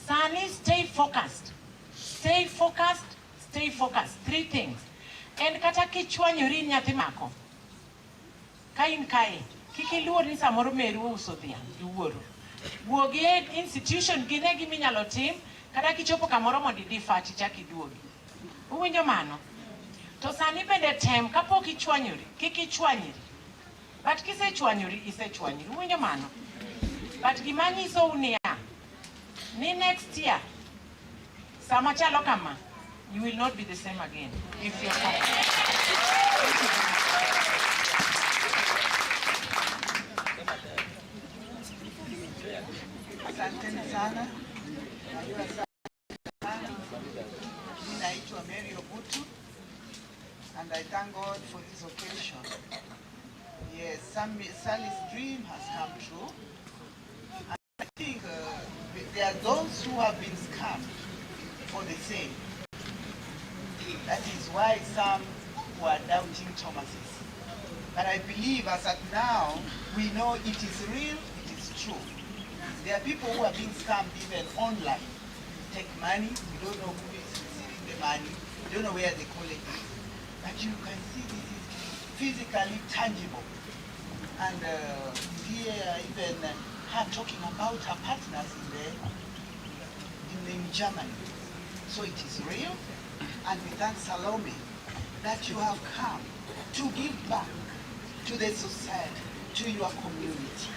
Sani stay focused. Stay focused, stay focused. 3 things. And kata kichwanyori nyathi mako. Kain kae, kikiluor ni samoro meru uso dhiang', iwuoro. Wuogi e institution gine giminyalo tim, kata kichopo kamoro mondo idhi fati chak iduogi. Uwinjo mano? To sani bende tem kapok ichwanyori, kik ichwanyri. But kisechwanyori, isechwanyri. Uwinjo mano? But gimanyiso unia, ni next year, sama chalo kama, you will not be the same again. If you're Asanteni sana. Ninaitwa Mary Obutu, and I thank God for this occasion. Yes, Sally's dream has come true. And I think there are those who have been scammed for the same. That is why some were doubting Thomas's. But I believe as at now, we know it is real, it is true. There are people who are being scammed even online. Take money, we don't know who is receiving the money, we don't know where they collect it. But you can see this is physically tangible. And here even her talking about her partners in Germany. So it is real, and we thank Salome that you have come to give back to the society, to your community.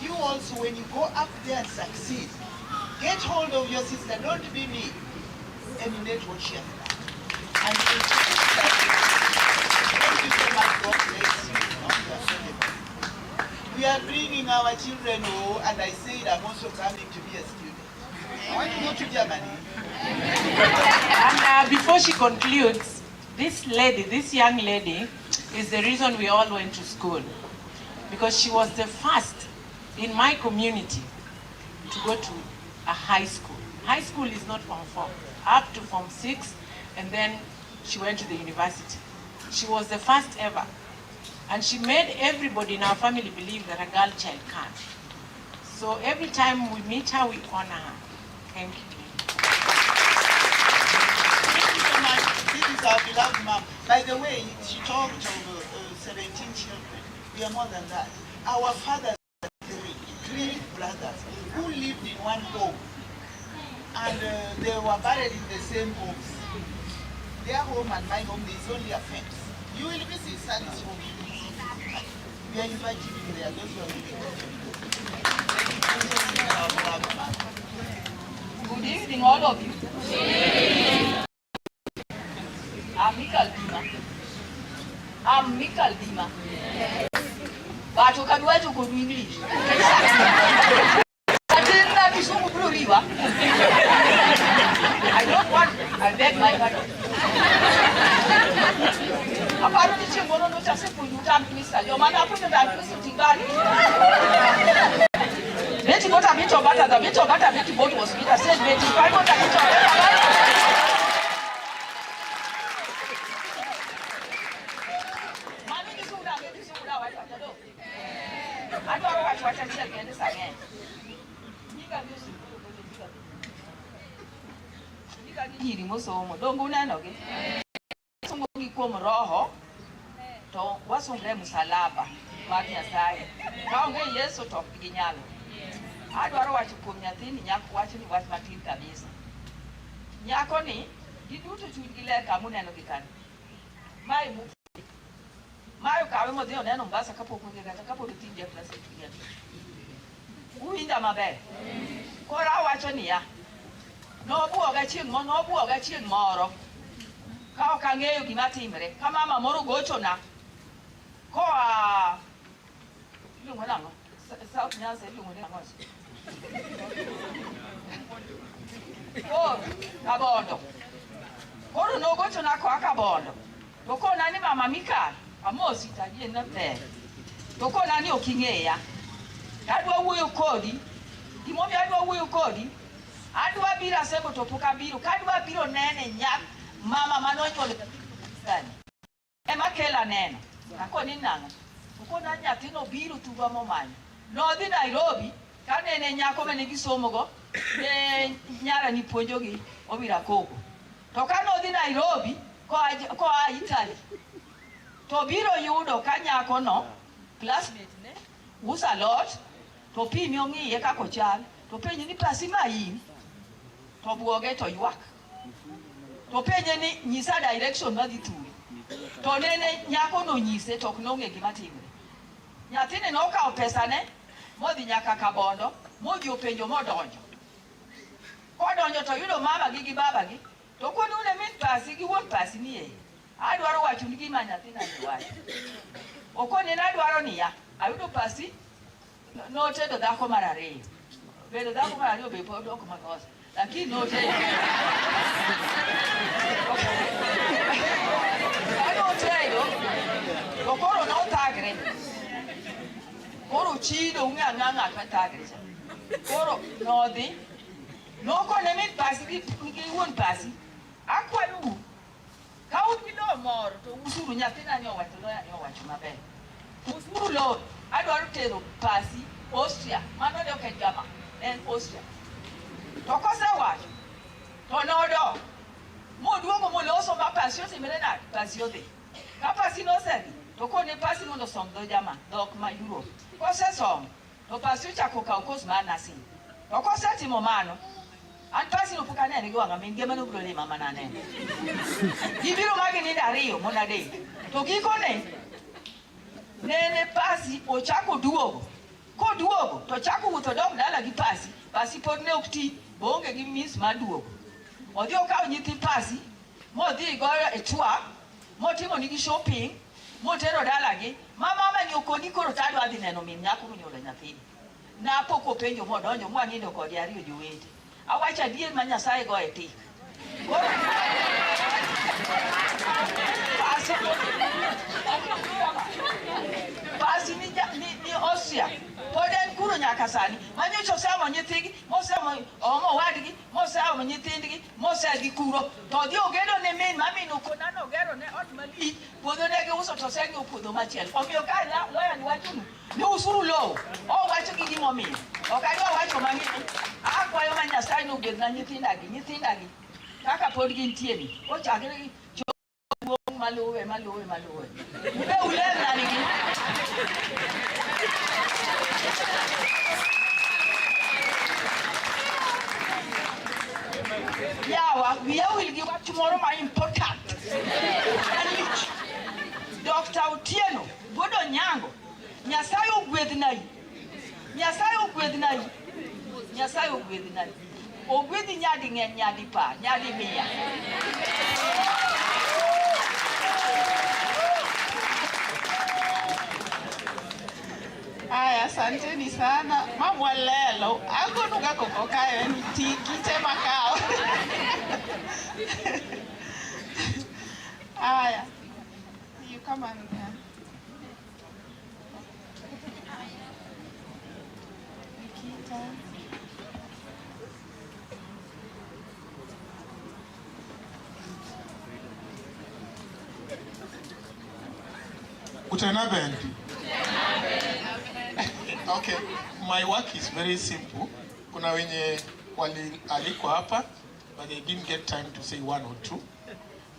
You also, when you go up there and succeed, get hold of your sister, don't be me. Emulate what she has done. And thank you so much, God bless you. We are bringing our children home, and I said I'm also coming to be a student. I want to go to Germany. And before she concludes, this young lady, is the reason we all went to school. Because she was the first in my community to go to a high school. High school is not Form 4, up to Form 6, and then she went to the university. She was the first ever. And she made everybody in our family believe that a girl child can. So every time we meet her, we honor her. Thank you. Thank you so much. This is our beloved mom. By the way, she talked of 17 children. We are more than that. Our fathers were three brothers who lived in one home. And they were buried in the same homes. Their home and my home, there is only a fence. You will visit Sally's home. We are inviting you there, those who are living there. Good evening, all of you. I'm Mikal Dima. But you can watch good English. I don't want, I beg my pardon. Apart from the Mono Chassis, you can't miss your man after that. Betty got a bit of butter, the bit of butter, Betty boat was Peter said, Betty, I got a bit of butter. I don't watch what I said again. Don't go now, okay? Some of you come raw, to what's on them salaba, Magia Sai. How many years of Pignano? I don't watch you come nothing, Yak watching what Martin Cabis. Yakoni, you do to Gila Camunan of the can. My Caramo de Onan Bass a couple of things just less. Who in the Mabe? Cora Wachonia. No book at you, no book at you tomorrow. How can you give a team? Come on, Moro Gochona. Coa South Nance, oh, Abondo. Oro no Gochona Coacabondo. Loco Nani Mamamica, a most Italian not there. Loco Nani Okingea. That will Cody. The moment I will Cody. Adwa bila sebo topuka biru, kadwa biro nene nyak, mama manonyo le tani. Ema kela nene, ako ni nanga. Uko na nyatino biru tuwa momani. No di Nairobi, kanene nyako mene gisomogo, nyara ni ponjogi, obira koko. Toka no di Nairobi, ko a Italy. To biro yudo kanyako no, classmate ne, usa lot, to pi miongi yeka kochal, to penye ni plasima yin. To buoge to yuak. To penye ni nyisa direction na di tui. To nene nyako no nyise to knonge gima timre. Nyatine no ka pesa ne, modi nyaka kabondo, modi openjo modonjo. Ko donjo to yudo mama gi baba gi, To ko no ne min pasi gi won pasi ni e. Adwaro wacho ni gima nyathina ni wacho. Okoni na dwaro niya, ayudo pasi no tedo dhako mar ariyo. Bedo dhako mar ariyo be pod ok makosa. Lakini no tedo. Ano tedo. Okoro no tagre. Koro chido nganga ka tagre. Koro no di. No ko ne mit pasi gi won pasi. Akwalu. Ka ubido mor to usuru nyathina ni owacho lo ya ni owacho maber. Usuru lo adwaro tero pasi Austria, mano ne ok Jama, en Austria. To kosewacho to nodo moduogo moloso ma pasi osemere na pasi odhi. Ka pasi nosedhi to kone pasi mondo som dho Jama, dhok ma Europe. Kosesom to pasi ochako kawo kos mar nursing. To kosetimo mano an pasi no pok anene gi wang'a min gima nobiro lima mana nene. Gibiro magi nindo ariyo mon adek. To gikone nene pasi ochako duogo. Koduogo to chako wuotho dok dala gi pasi. Pasi pod ne ok ti, boonge gi mis mar duogo. Odhi okawo nyithi pasi, modhi goyo e twak, motimo nigi shopping, motero dalagi. Mama ni okoni koro tadwa dhi neno min nyako monyuolo nyathini. Napok openjo modonjo mwanindo kode ariyo jowete. Awacho adier ma Nyasaye go e tik. Pasi ni Austria. Poden kuro nyaka sani. Manyocho samo nyithigi, mosamo omo wadgi, mosamo nyithindgi, mosagi kuro. To dio gedo ne min mami no konano gero ne ot mali. Puodho ne ge uso to sengi puodho machiel. Omiyo ka loya ni wacho ni usuru lo. O wacho gi gimo mi. Okari wacho mang'eny. Akwayo ma Nyasaye no ged na nyithindagi. Kaka pod gintie ni. Ochakre gi maluwe. Ube ulerna nigi. Yawa, we will give up tomorrow my important. Dr. Otieno, Bodo Nyango, Nyasaye ogwedhnai. Ogwedhi nyadi ng'eny nyadi pa, nyadi mia. Aya, asanteni sana. Mamwa lelo, agonu ga koko kayo ni tiki tema kao. Aya. You come on. Nikita. Utenaben. Okay, my work is very simple. Kuna wenye aliko hapa, but they didn't get time to say one or two.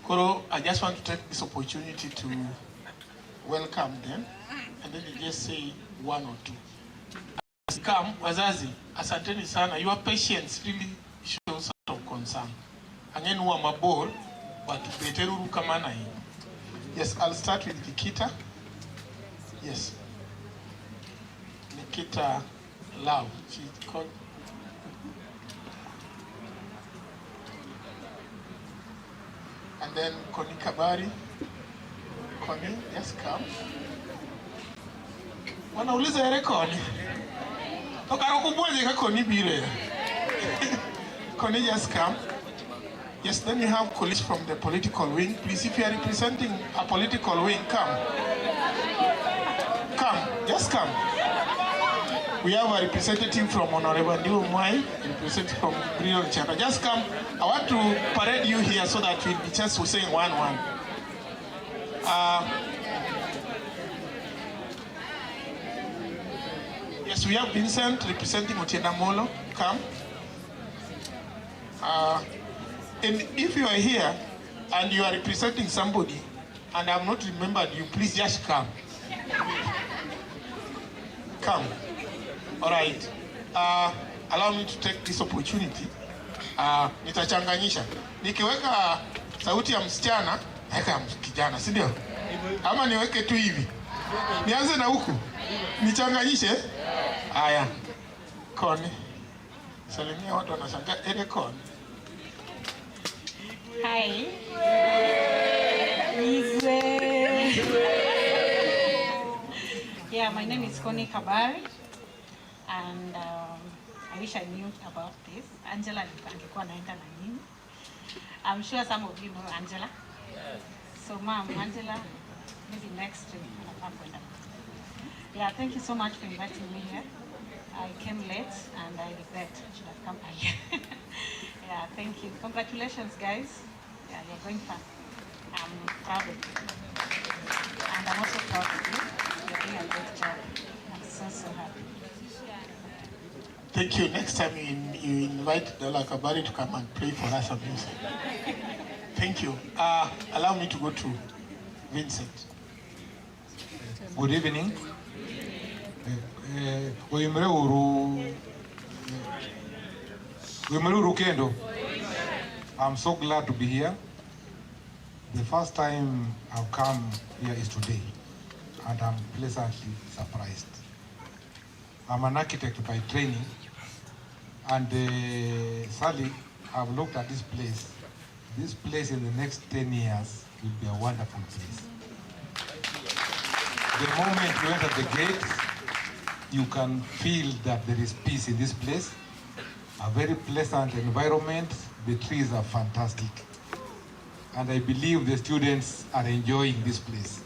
Koro, I just want to take this opportunity to welcome them, and then they just say one or two. Come, wazazi, asanteni sana. Your patience really shows a lot of concern. Angeni wa mabol, watu beteruru kama na hii. Yes, I'll start with Nikita. Yes. Nikita Love. She's called. And then Koni Kabari. Koni, just come. Wanauliza yale Koni. Tokaro kubwaje ka Koni bire. Koni, just come. Yes, then you have colleagues from the political wing. Please, if you are representing a political wing, come. Come, just come. We have a representative from Honorable Ndiumwai, representative from Green Channel. Just come. I want to parade you here so that we'll be just saying one. Yes, we have Vincent representing Otienda Molo. Come. And if you are here and you are representing somebody and I have not remembered you, please just come. Come. All right. Allow me to take this opportunity. Nitachanganyisha. Nikiweka sauti ya msichana, weka kijana, si ndio? Ama niweke tu hivi. Nianze na huku. Nichanganyishe. Haya. Koni. Salimia watu wanashangaa, Koni. Hi. Yeah, my name is Chuny Kabari, and I wish I knew about this. Angela angekuwa naenda na nini. I'm sure some of you know Angela. Yes. So, Mom, Angela, maybe next week. Yeah, thank you so much for inviting me here. I came late and I regret I should have come earlier. Yeah, thank you. Congratulations, guys. Yeah, you're going far. I'm proud of you. And I'm also proud of you. You're doing a great job. I'm so happy. Thank you. Next time you invite Dola Kabari to come and play for us some music. Thank you. Allow me to go to Vincent. Good evening. I'm so glad to be here. The first time I've come here is today, and I'm pleasantly surprised. I'm an architect by training, and sadly, I've looked at this place. This place in the next 10 years will be a wonderful place. The moment you enter the gate, you can feel that there is peace in this place. A very pleasant environment. The trees are fantastic. And I believe the students are enjoying this place.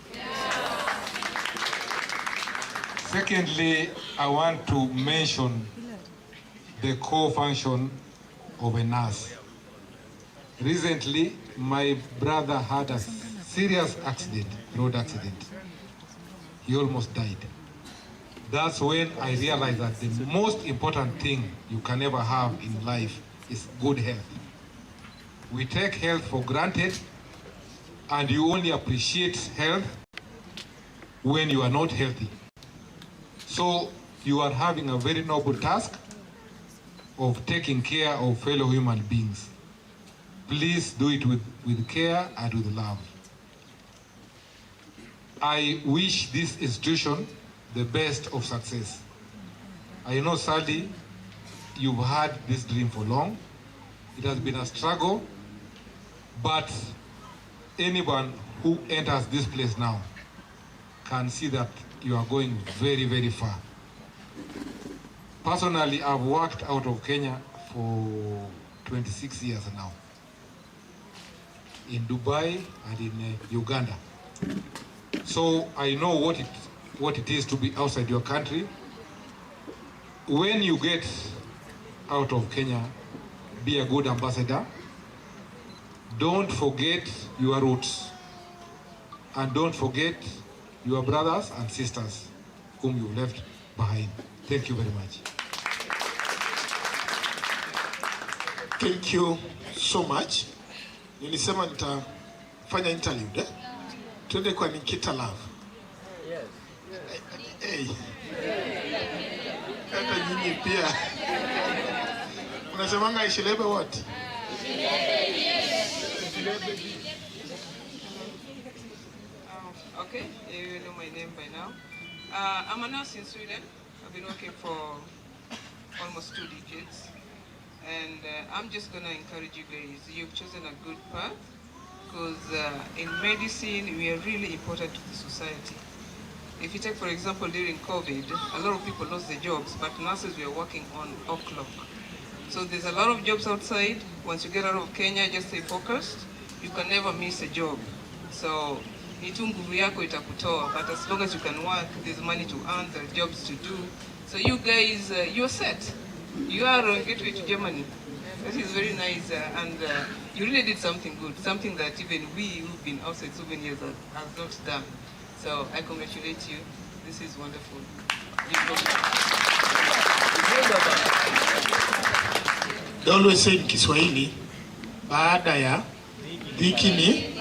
Secondly, I want to mention the core function of a nurse. Recently, my brother had a serious accident, road accident. He almost died. That's when I realized that the most important thing you can ever have in life is good health. We take health for granted, and you only appreciate health when you are not healthy. So you are having a very noble task of taking care of fellow human beings. Please do it with care and with love. I wish this institution the best of success. I know, sadly, you've had this dream for long. It has been a struggle, but anyone who enters this place now can see that you are going very, very far. Personally, I've worked out of Kenya for 26 years now, in Dubai and in Uganda. So I know what it is to be outside your country. When you get out of Kenya, be a good ambassador. Don't forget your roots. And don't forget your brothers and sisters whom you left behind. Thank you very much. Thank you so much. Nilisema nitafanya interlude. Tuende kwa Nikita Love. Yes. Hey. Hata nyinyi pia. Unasemanga Ishilebe what? Okay, you know my name by now. I'm a nurse in Sweden. I've been working for almost 2 decades. And I'm just going to encourage you guys. You've chosen a good path, because in medicine, we are really important to the society. If you take, for example, during COVID, a lot of people lost their jobs, but nurses were working on off clock. So there's a lot of jobs outside. Once you get out of Kenya, just stay focused. You can never miss a job. So itu nguvu yako itakutoa, but as long as you can work, there's money to earn, there are jobs to do. So you guys, you're set. You are on gateway to Germany. That is very nice, and you really did something good, something that even we who've been outside so many years have not done. So I congratulate you. This is wonderful. They always say in Kiswahili, baada ya dhiki ni.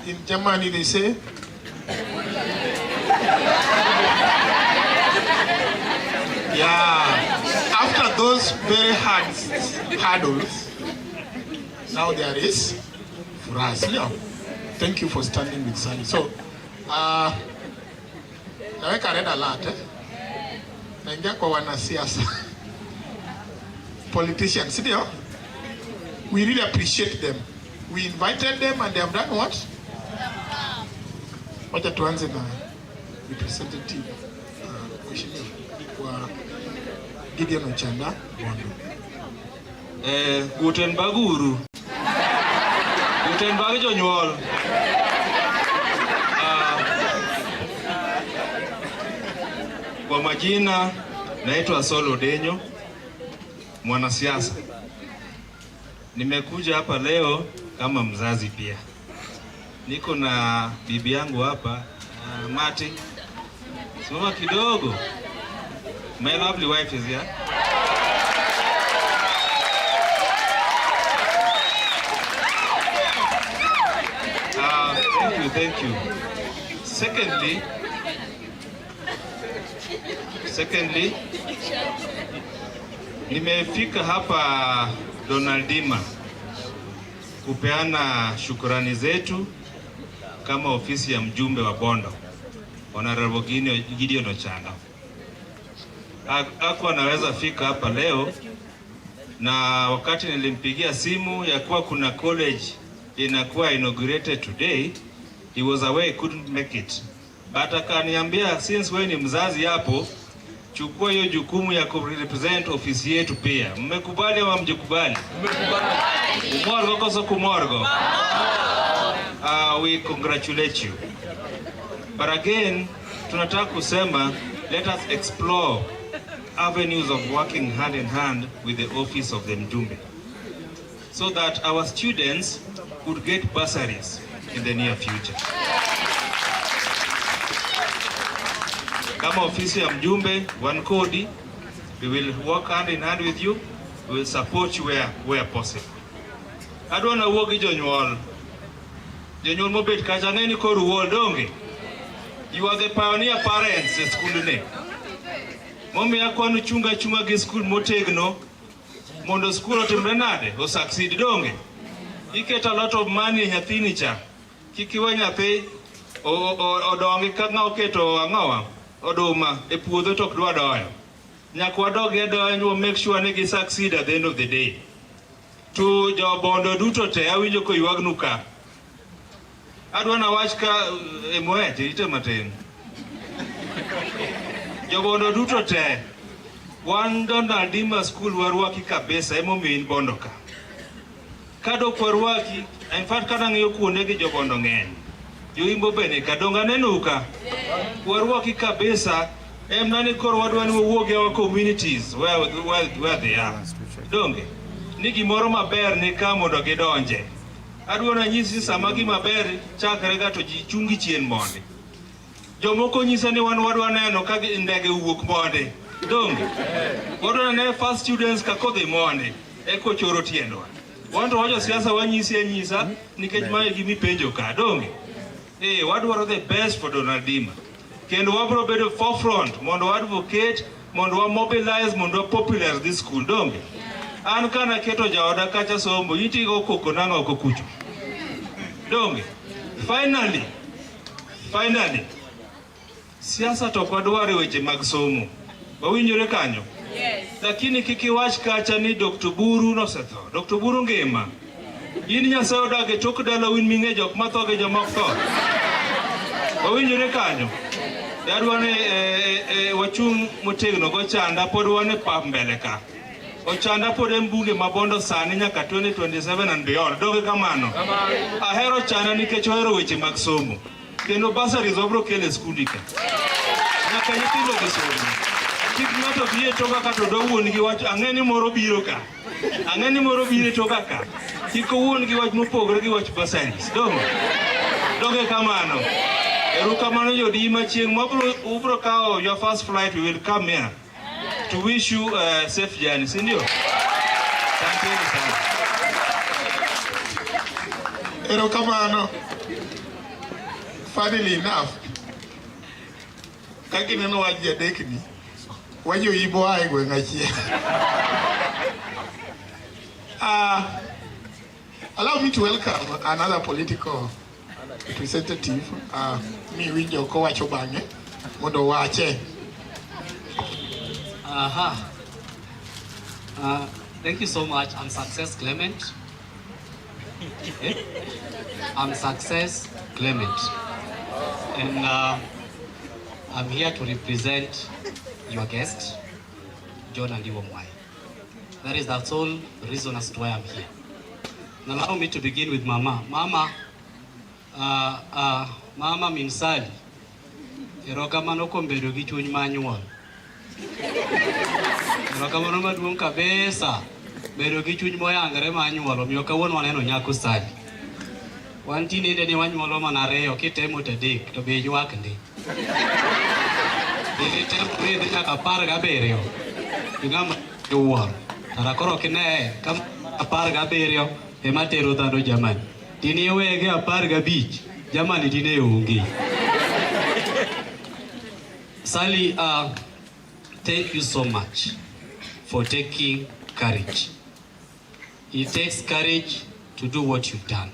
In Germany they say, yeah. After those very hard hurdles, now there is furaha. Thank you for standing with Sally. So, naweka red alert. Naingia kwa wanasiasa, politicians. We really appreciate them. We invited them and they have done what? Wacha tuanze na representative mheshimiwa Gideon Ochanda Bondo. Guten baguru. Guten bag jonyuol. Kwa majina naitwa Solo Denyo, mwanasiasa. Nimekuja hapa leo kama mzazi pia. Niko na bibi yangu hapa, Mati. Simama kidogo. My lovely wife is here. Thank you. Secondly, nimefika hapa Dima kupeana shukrani zetu kama ofisi ya mjumbe wa Bondo, Honorable Gideon Ochanda. Hakuwa anaweza fika hapa leo, na wakati nilimpigia simu ya kuwa kuna college inakuwa inaugurated today, he was away, he couldn't make it. But akaniambia since wewe ni mzazi hapo, chukua hiyo jukumu ya kurepresent ofisi yetu pia. Mmekubali au hamjikubali? Mmekubali. Umorgo koso kumorgo. We congratulate you. But again, tunataka kusema, let us explore avenues of working hand in hand with the office of the Mjumbe, so that our students could get bursaries in the near future. Kama ofisi ya Mjumbe, one Kodi, we will work hand in hand with you. We will support you where possible. I don't know what jonyuol. Jonyuol mobet kacha ngeni koru wol donge. You are the pioneer parents at school ne. Momi yakwanu chunga gi school motegno. Mondo school otimre nade o succeed donge. Iket a lot of money nyathini cha. Kikiwa nyathi odonge ka ng'aw keto ang'awa oduma e puodho tok dwa doyo. Nyakwa doge doyo make sure ni gi succeed at the end of the day. To jo Bondo duto te awinjo ko ywagnu ka. Adwa na wach ka emoete ite matin. Jo Bondo duto te wan Dima school warwaki kabisa emomin Bondo ka. Kado kwarwaki, in fact kada ng'iyo kuonde gi jo Bondo ng'eny. Joimbo bene kadonga nenuka. Warwaki kabisa emnani kor wadwa ni wuoge wa communities where they are. Donge ni gimoro maber ni ka mondo gidonje. Adwa na nyisi sama gima ber chakre ga to ji chungi chien monde. Jomoko nyisa ni wan wadwa neno ka ndege wuok monde. Donge wadwa ne first students ka kodhi monde eko choro tiendwa. Wanto wajo siasa wanyisi nyisa nikech mae gimi penjo ka. Donge wadwaro the best for Dima. Kendo wabro bedo forefront mondo advocate, mondo wa mobilize, mondo popularize this school. Donge an kana keto jaoda kacha somo iti go koko nanga go kucho. Donge finally siasa to kwadware weche mag somo. Wawinjore kanyo? Yes. Lakini kikiwach kacha ni Dr. Buru nosetho. Dr. Buru ngima. In Nyasaye odage tok dala win ming'e jok matho gi jomok tho. Wawinjore kanyo? Yadwane wachung motegno go Chanda pod wane pap mbele ka. Ochanda pod mbunge mabondo sani nyaka 2027 and beyond. Doge kamano. Ahero Chanda nikech ohero weche mag somo. Kendo bursaries obro kele skundi ka. Nyaka nyithindo gi somo. Kik ng'ato biye toka ka to do wuon gi wach ang'eni moro biro ka. Ang'eni moro biro toka ka. Kik wuon gi wach mopogore gi wach bursaries. Doge kamano. Erukamano Dima chieng ubro kao your first flight, we will come here to wish you a safe journey. Sindio? Thank you sana. Erukamano. Funnily enough, kagine no wajia dekni, wajo ibo ai gwe ngachie. Allow me to welcome another political representative, mi winjo ko wacho bange mondo wache. Thank you so much. I'm Success Clement. I'm Success Clement, and I'm here to represent your guest, John Andiwomwai. That is the sole reason as to why I'm here. Now allow me to begin with Mama. Mama Minsali. Erokamano kombedo gi chuny manyuol. Erokamano maduong' kabisa. Bedo gi chuny moyangre manyuol omiyo kawuono waneno nyako Sali. Wan tinende ni wanyuolo mana ariyo kitemo tadek to be ywak ndi. Dili temo idhi nyaka 17. Ing'ama wuoro. Tara koro kine kam 17 ema tero dhano Germany. Tini wege 15 Germany tine onge. Sally, thank you so much for taking courage. It takes courage to do what you've done.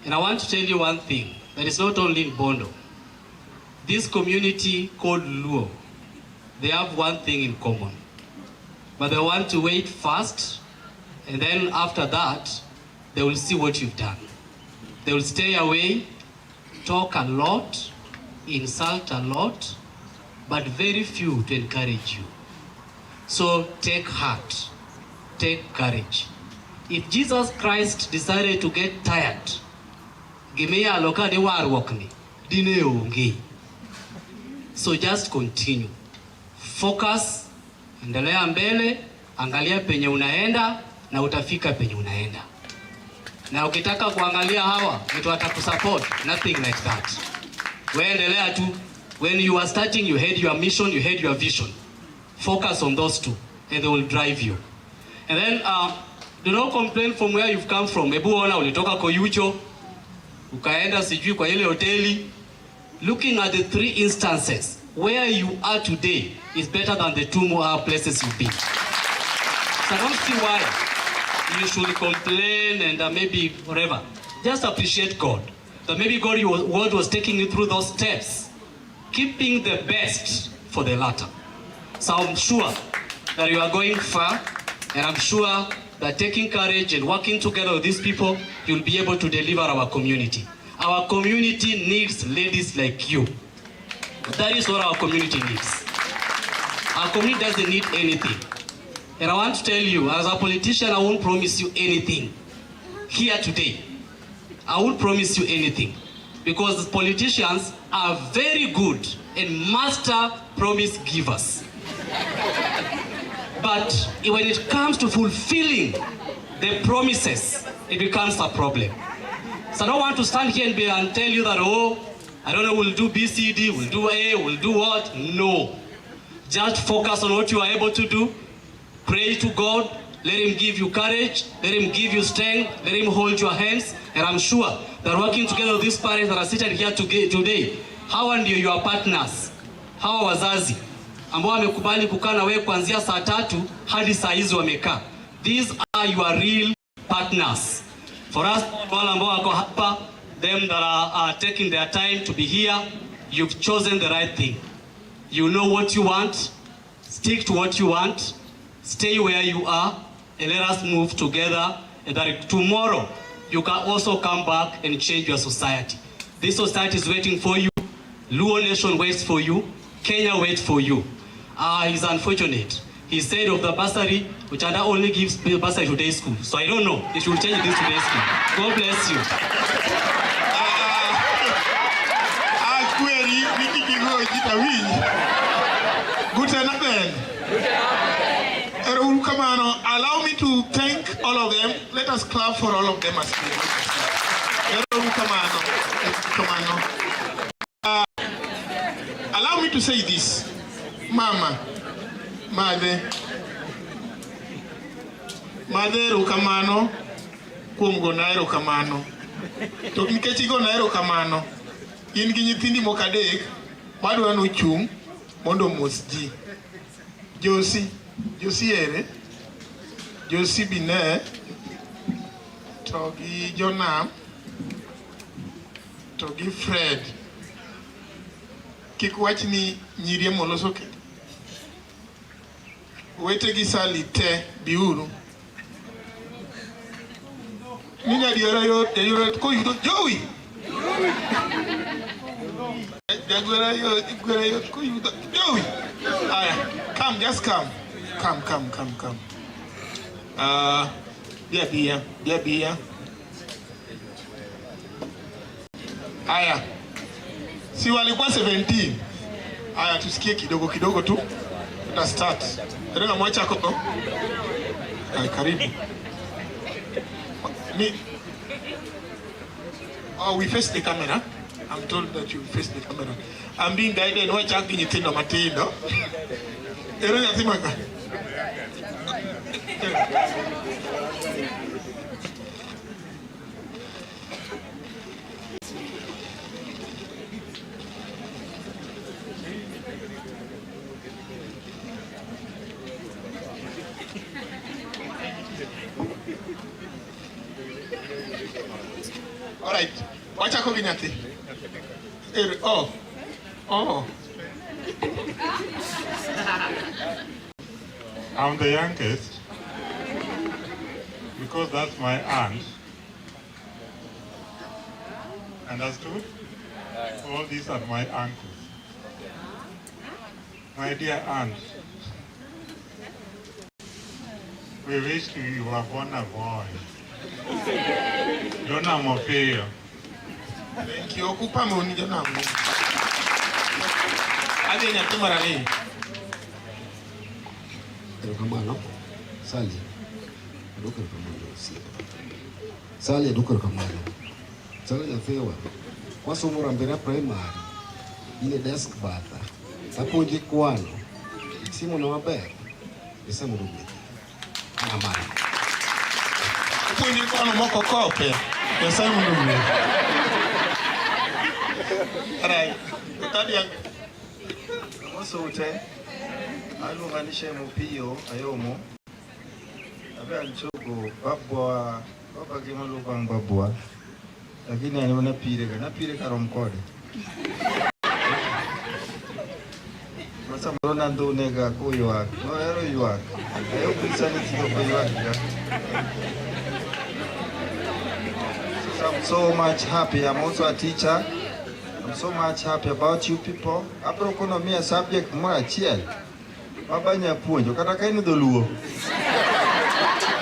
And I want to tell you one thing, that is not only in Bondo. This community called Luo, they have one thing in common. But they want to wait first, and then after that, they will see what you've done. They will stay away, talk a lot, insult a lot, but very few to encourage you. So take heart, take courage. If Jesus Christ decided to get tired, so just continue. Focus, endelea mbele, angalia penye unaenda na utafika penye unaenda. Na ukitaka kuangalia hawa, mtu atakusupport, nothing like that. Wewe endelea tu. When you are starting, you had your mission, you had your vision. Focus on those two, and they will drive you. And then, do not complain from where you've come from. Ebu ona ulitoka Koyucho, ukaenda sijui kwa ile hoteli. Looking at the 3 instances, where you are today is better than the 2 more places you've been. So I don't see why you should complain and maybe whatever. Just appreciate God. That maybe God was taking you through those steps, keeping the best for the latter. So I'm sure that you are going far, and I'm sure that taking courage and working together with these people, you'll be able to deliver our community. Our community needs ladies like you. That is what our community needs. Our community doesn't need anything. And I want to tell you, as a politician, I won't promise you anything here today. I won't promise you anything. Because politicians are very good and master promise givers. But when it comes to fulfilling the promises, it becomes a problem. So I don't want to stand here and tell you that, oh, I don't know, we'll do B, C, D, we'll do A, we'll do what? No. Just focus on what you are able to do. Pray to God. Let Him give you courage. Let Him give you strength. Let Him hold your hands. And I'm sure that working together with these parents that are seated here today, how are your partners? How are wazazi? Ambao wamekubali kukaa na wewe kuanzia saa 3 hadi saa hizo wamekaa. These are your real partners. For us, wale ambao wako hapa, them that are taking their time to be here, you've chosen the right thing. You know what you want. Stick to what you want. Stay where you are, and let us move together, and that tomorrow you can also come back and change your society. This society is waiting for you. Luo Nation waits for you. Kenya waits for you. He's unfortunate. He said of the bursary, which only gives bursary to day school. So I don't know. They should change this to day school. God bless you. Allow me to thank all of them. Let us clap for all of them as well. Allow me to say this. Mama, Mother, Rukamano, Kumgonairo Kamano. Tokniketigo Nairo Kamano. In Ginyitindi Mokadek, Maduanu Chum, Mondo Mosji. Josie Ere, Josie Bine, Togi Jonam, Togi Fred. Kikwachni Nyiri Molosoke. Wete gisali te biuru. Nina diara yo ko yudo Joey. Diara yo ko yudo Joey. Aya, come, just come. Come. Bia. Aya. Si walikuwa 17. Aya, tusikie kidogo tu. Tuta start. Ndio mwacha ko. Ay, karibu. We face the camera. I'm told that you face the camera. I'm being guided. Watch out, you tell them Matino. All right. Watch out, Koginyati. Oh. I'm the youngest because that's my aunt. Understood? All these are my uncles. My dear aunt, we wish you were born a boy. Dona Mopeo. Thank you. Okupa moni jona mo. Ade nya tumara ni. Kamano. Sali. Dukar kamano si. Sali dukar kamano. Sali ya fewa. Waso murambira primary. Ile desk bata. Taponji kwano. Simu na maber. Isa murubi. Amara. Taponji kwano moko kope. Isa murubi. Alright. Tadi yangu. Waso ute. Alunganishe mupio ayomo. Abe anchogo babwa baba kima lubang babwa. Lakini ani napire ka romkode. Masa mrona ndo nega ko yuak. No ero yuak. Ayo bisa ni tiko ko yuak ya. So I'm so much happy. I'm also a teacher. I'm so much happy about you people. Abro kono mia subject mora achiel. Mabanya puonjo kata ka in dho Luo.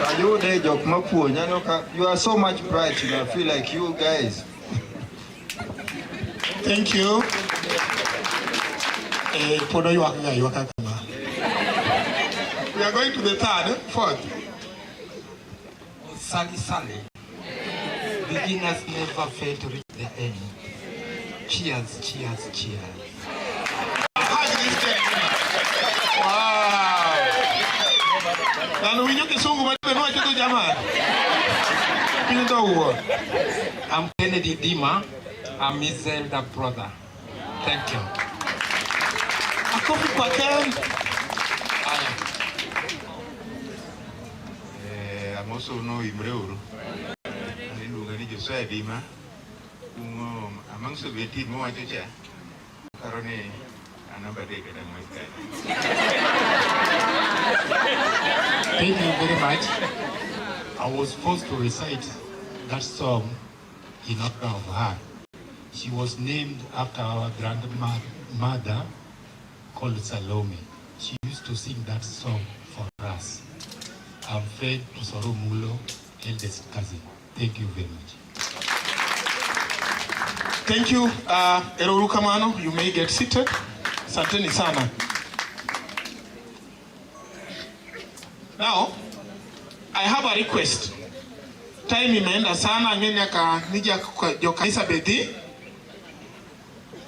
Ayude jok mapuonjo ka you are so much bright, I feel like you guys. Thank you. Podo yuak kama. We are going to the fourth. Sally. Beginners never fail to reach the end. Cheers. Wow. Lalu winyo kisungu mateno acho jamaa. I'm Kennedy Dima. I'm his elder brother. Thank you. Akofi kwa Ken. I'm also no Imreuru. Nilungani Josiah Dima. Among 17 more teacher. Karone anamba de kada moiska. Thank you very much. I was forced to recite that song in honor of her. She was named after our grandmother called Salome. She used to sing that song for us. I'm Fred Tusoro Mulo, eldest cousin. Thank you very much. Thank you, Eroru Kamano. You may get seated. Asanteni sana. Now, I have a request. Time imeenda sana, ngenya ka nija kwa kanisa bedi.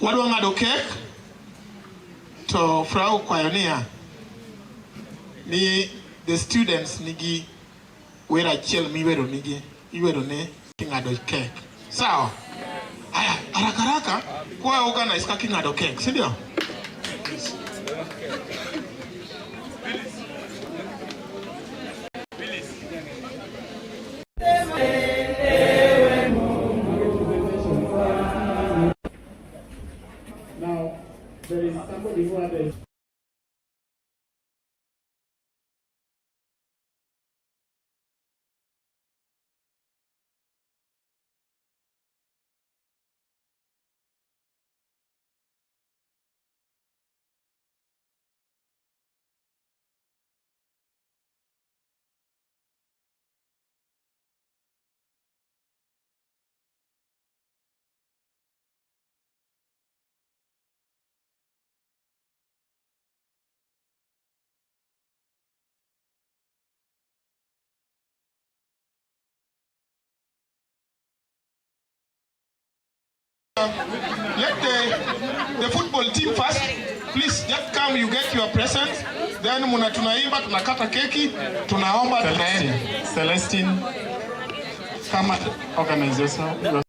Wadwa ngado cake to Frau Kwayonia. Ni the students nigi wera chiel miwero nigi iwero ne ngado cake. Sawa. Aya, haraka kwa organize ka ngado cake, si ndio? Now, there is somebody who had a the football team first. Please just come, you get your presents. Then tunaimba, tunakata keki, tunaomba, tunaenda. Celestine, come and organize yourself.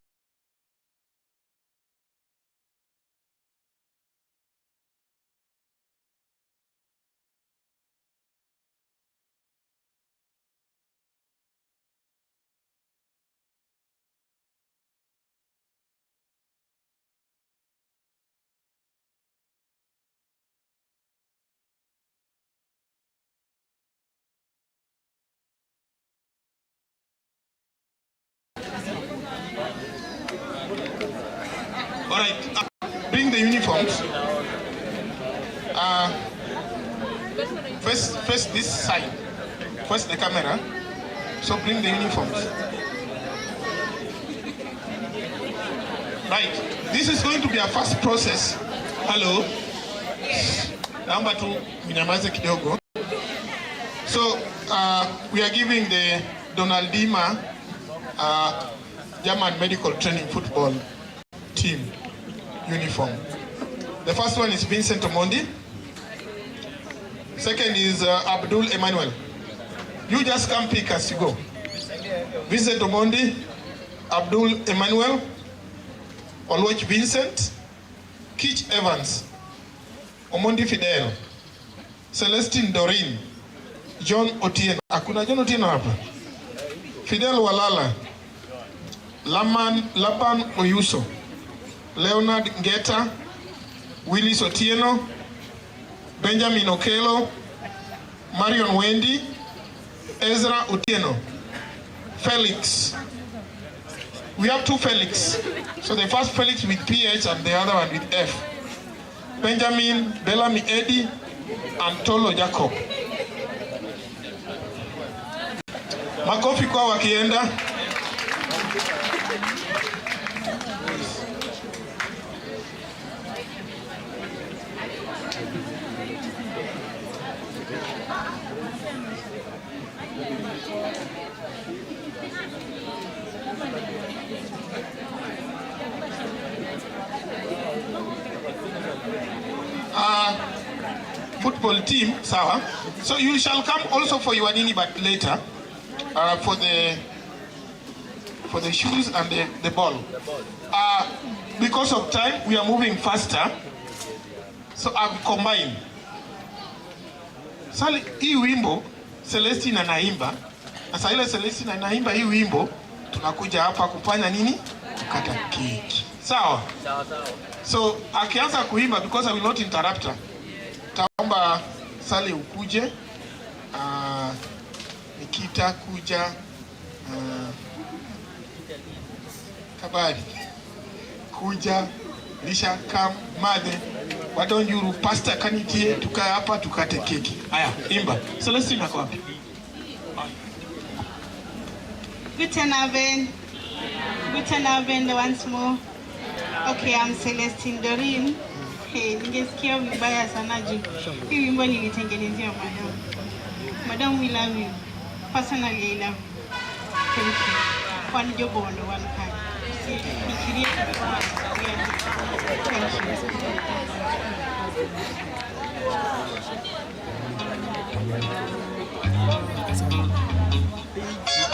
All right, bring the uniforms. First this side. First the camera. So bring the uniforms. Right, this is going to be a fast process. Hello. Number 2, mnyamaze kidogo. So we are giving the Dima German medical training football team uniform. The first one is Vincent Omondi. Second is Abdul Emmanuel. You just come pick as you go. Vincent Omondi, Abdul Emmanuel, Olwach Vincent, Kitch Evans, Omondi Fidel, Celestine Doreen, John Otieno. Hakuna John Otieno hapa. Fidel Walala, Laban Oyuso, Leonard Ngeta, Willis Otieno, Benjamin Okelo, Marion Wendy, Ezra Otieno, Felix. We have 2 Felix. So the first Felix with PH and the other one with F. Benjamin, Bellamy Eddie, and Tolo Jacob. Makofi kwa wakienda. Football team, sawa. So you shall come also for your nini, but later, for the shoes and the ball. Because of time, we are moving faster. So I've combined. Sasa hii wimbo Celestine anaimba. Sasa ile Celestine anaimba hii wimbo, tunakuja hapa kufanya nini? Kukata keki. Sawa? Sawa. So akianza kuimba, because I will not interrupt her. Taomba Sally ukuje. Nikita kuja. Kabari kuja. Lisha come Made. Why don't you pastor kanitie tukae hapa tukate keki. Haya, imba. Celestine ako wapi? Guten Abend. Guten Abend once more. Okay, I'm Celestine Doreen. Hey, ningesikia vibaya sana juu. Hii wimbo nilitengenezea madam. Madam, we love you. Personally, I love you. Thank you. One job on one kind. Thank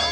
you.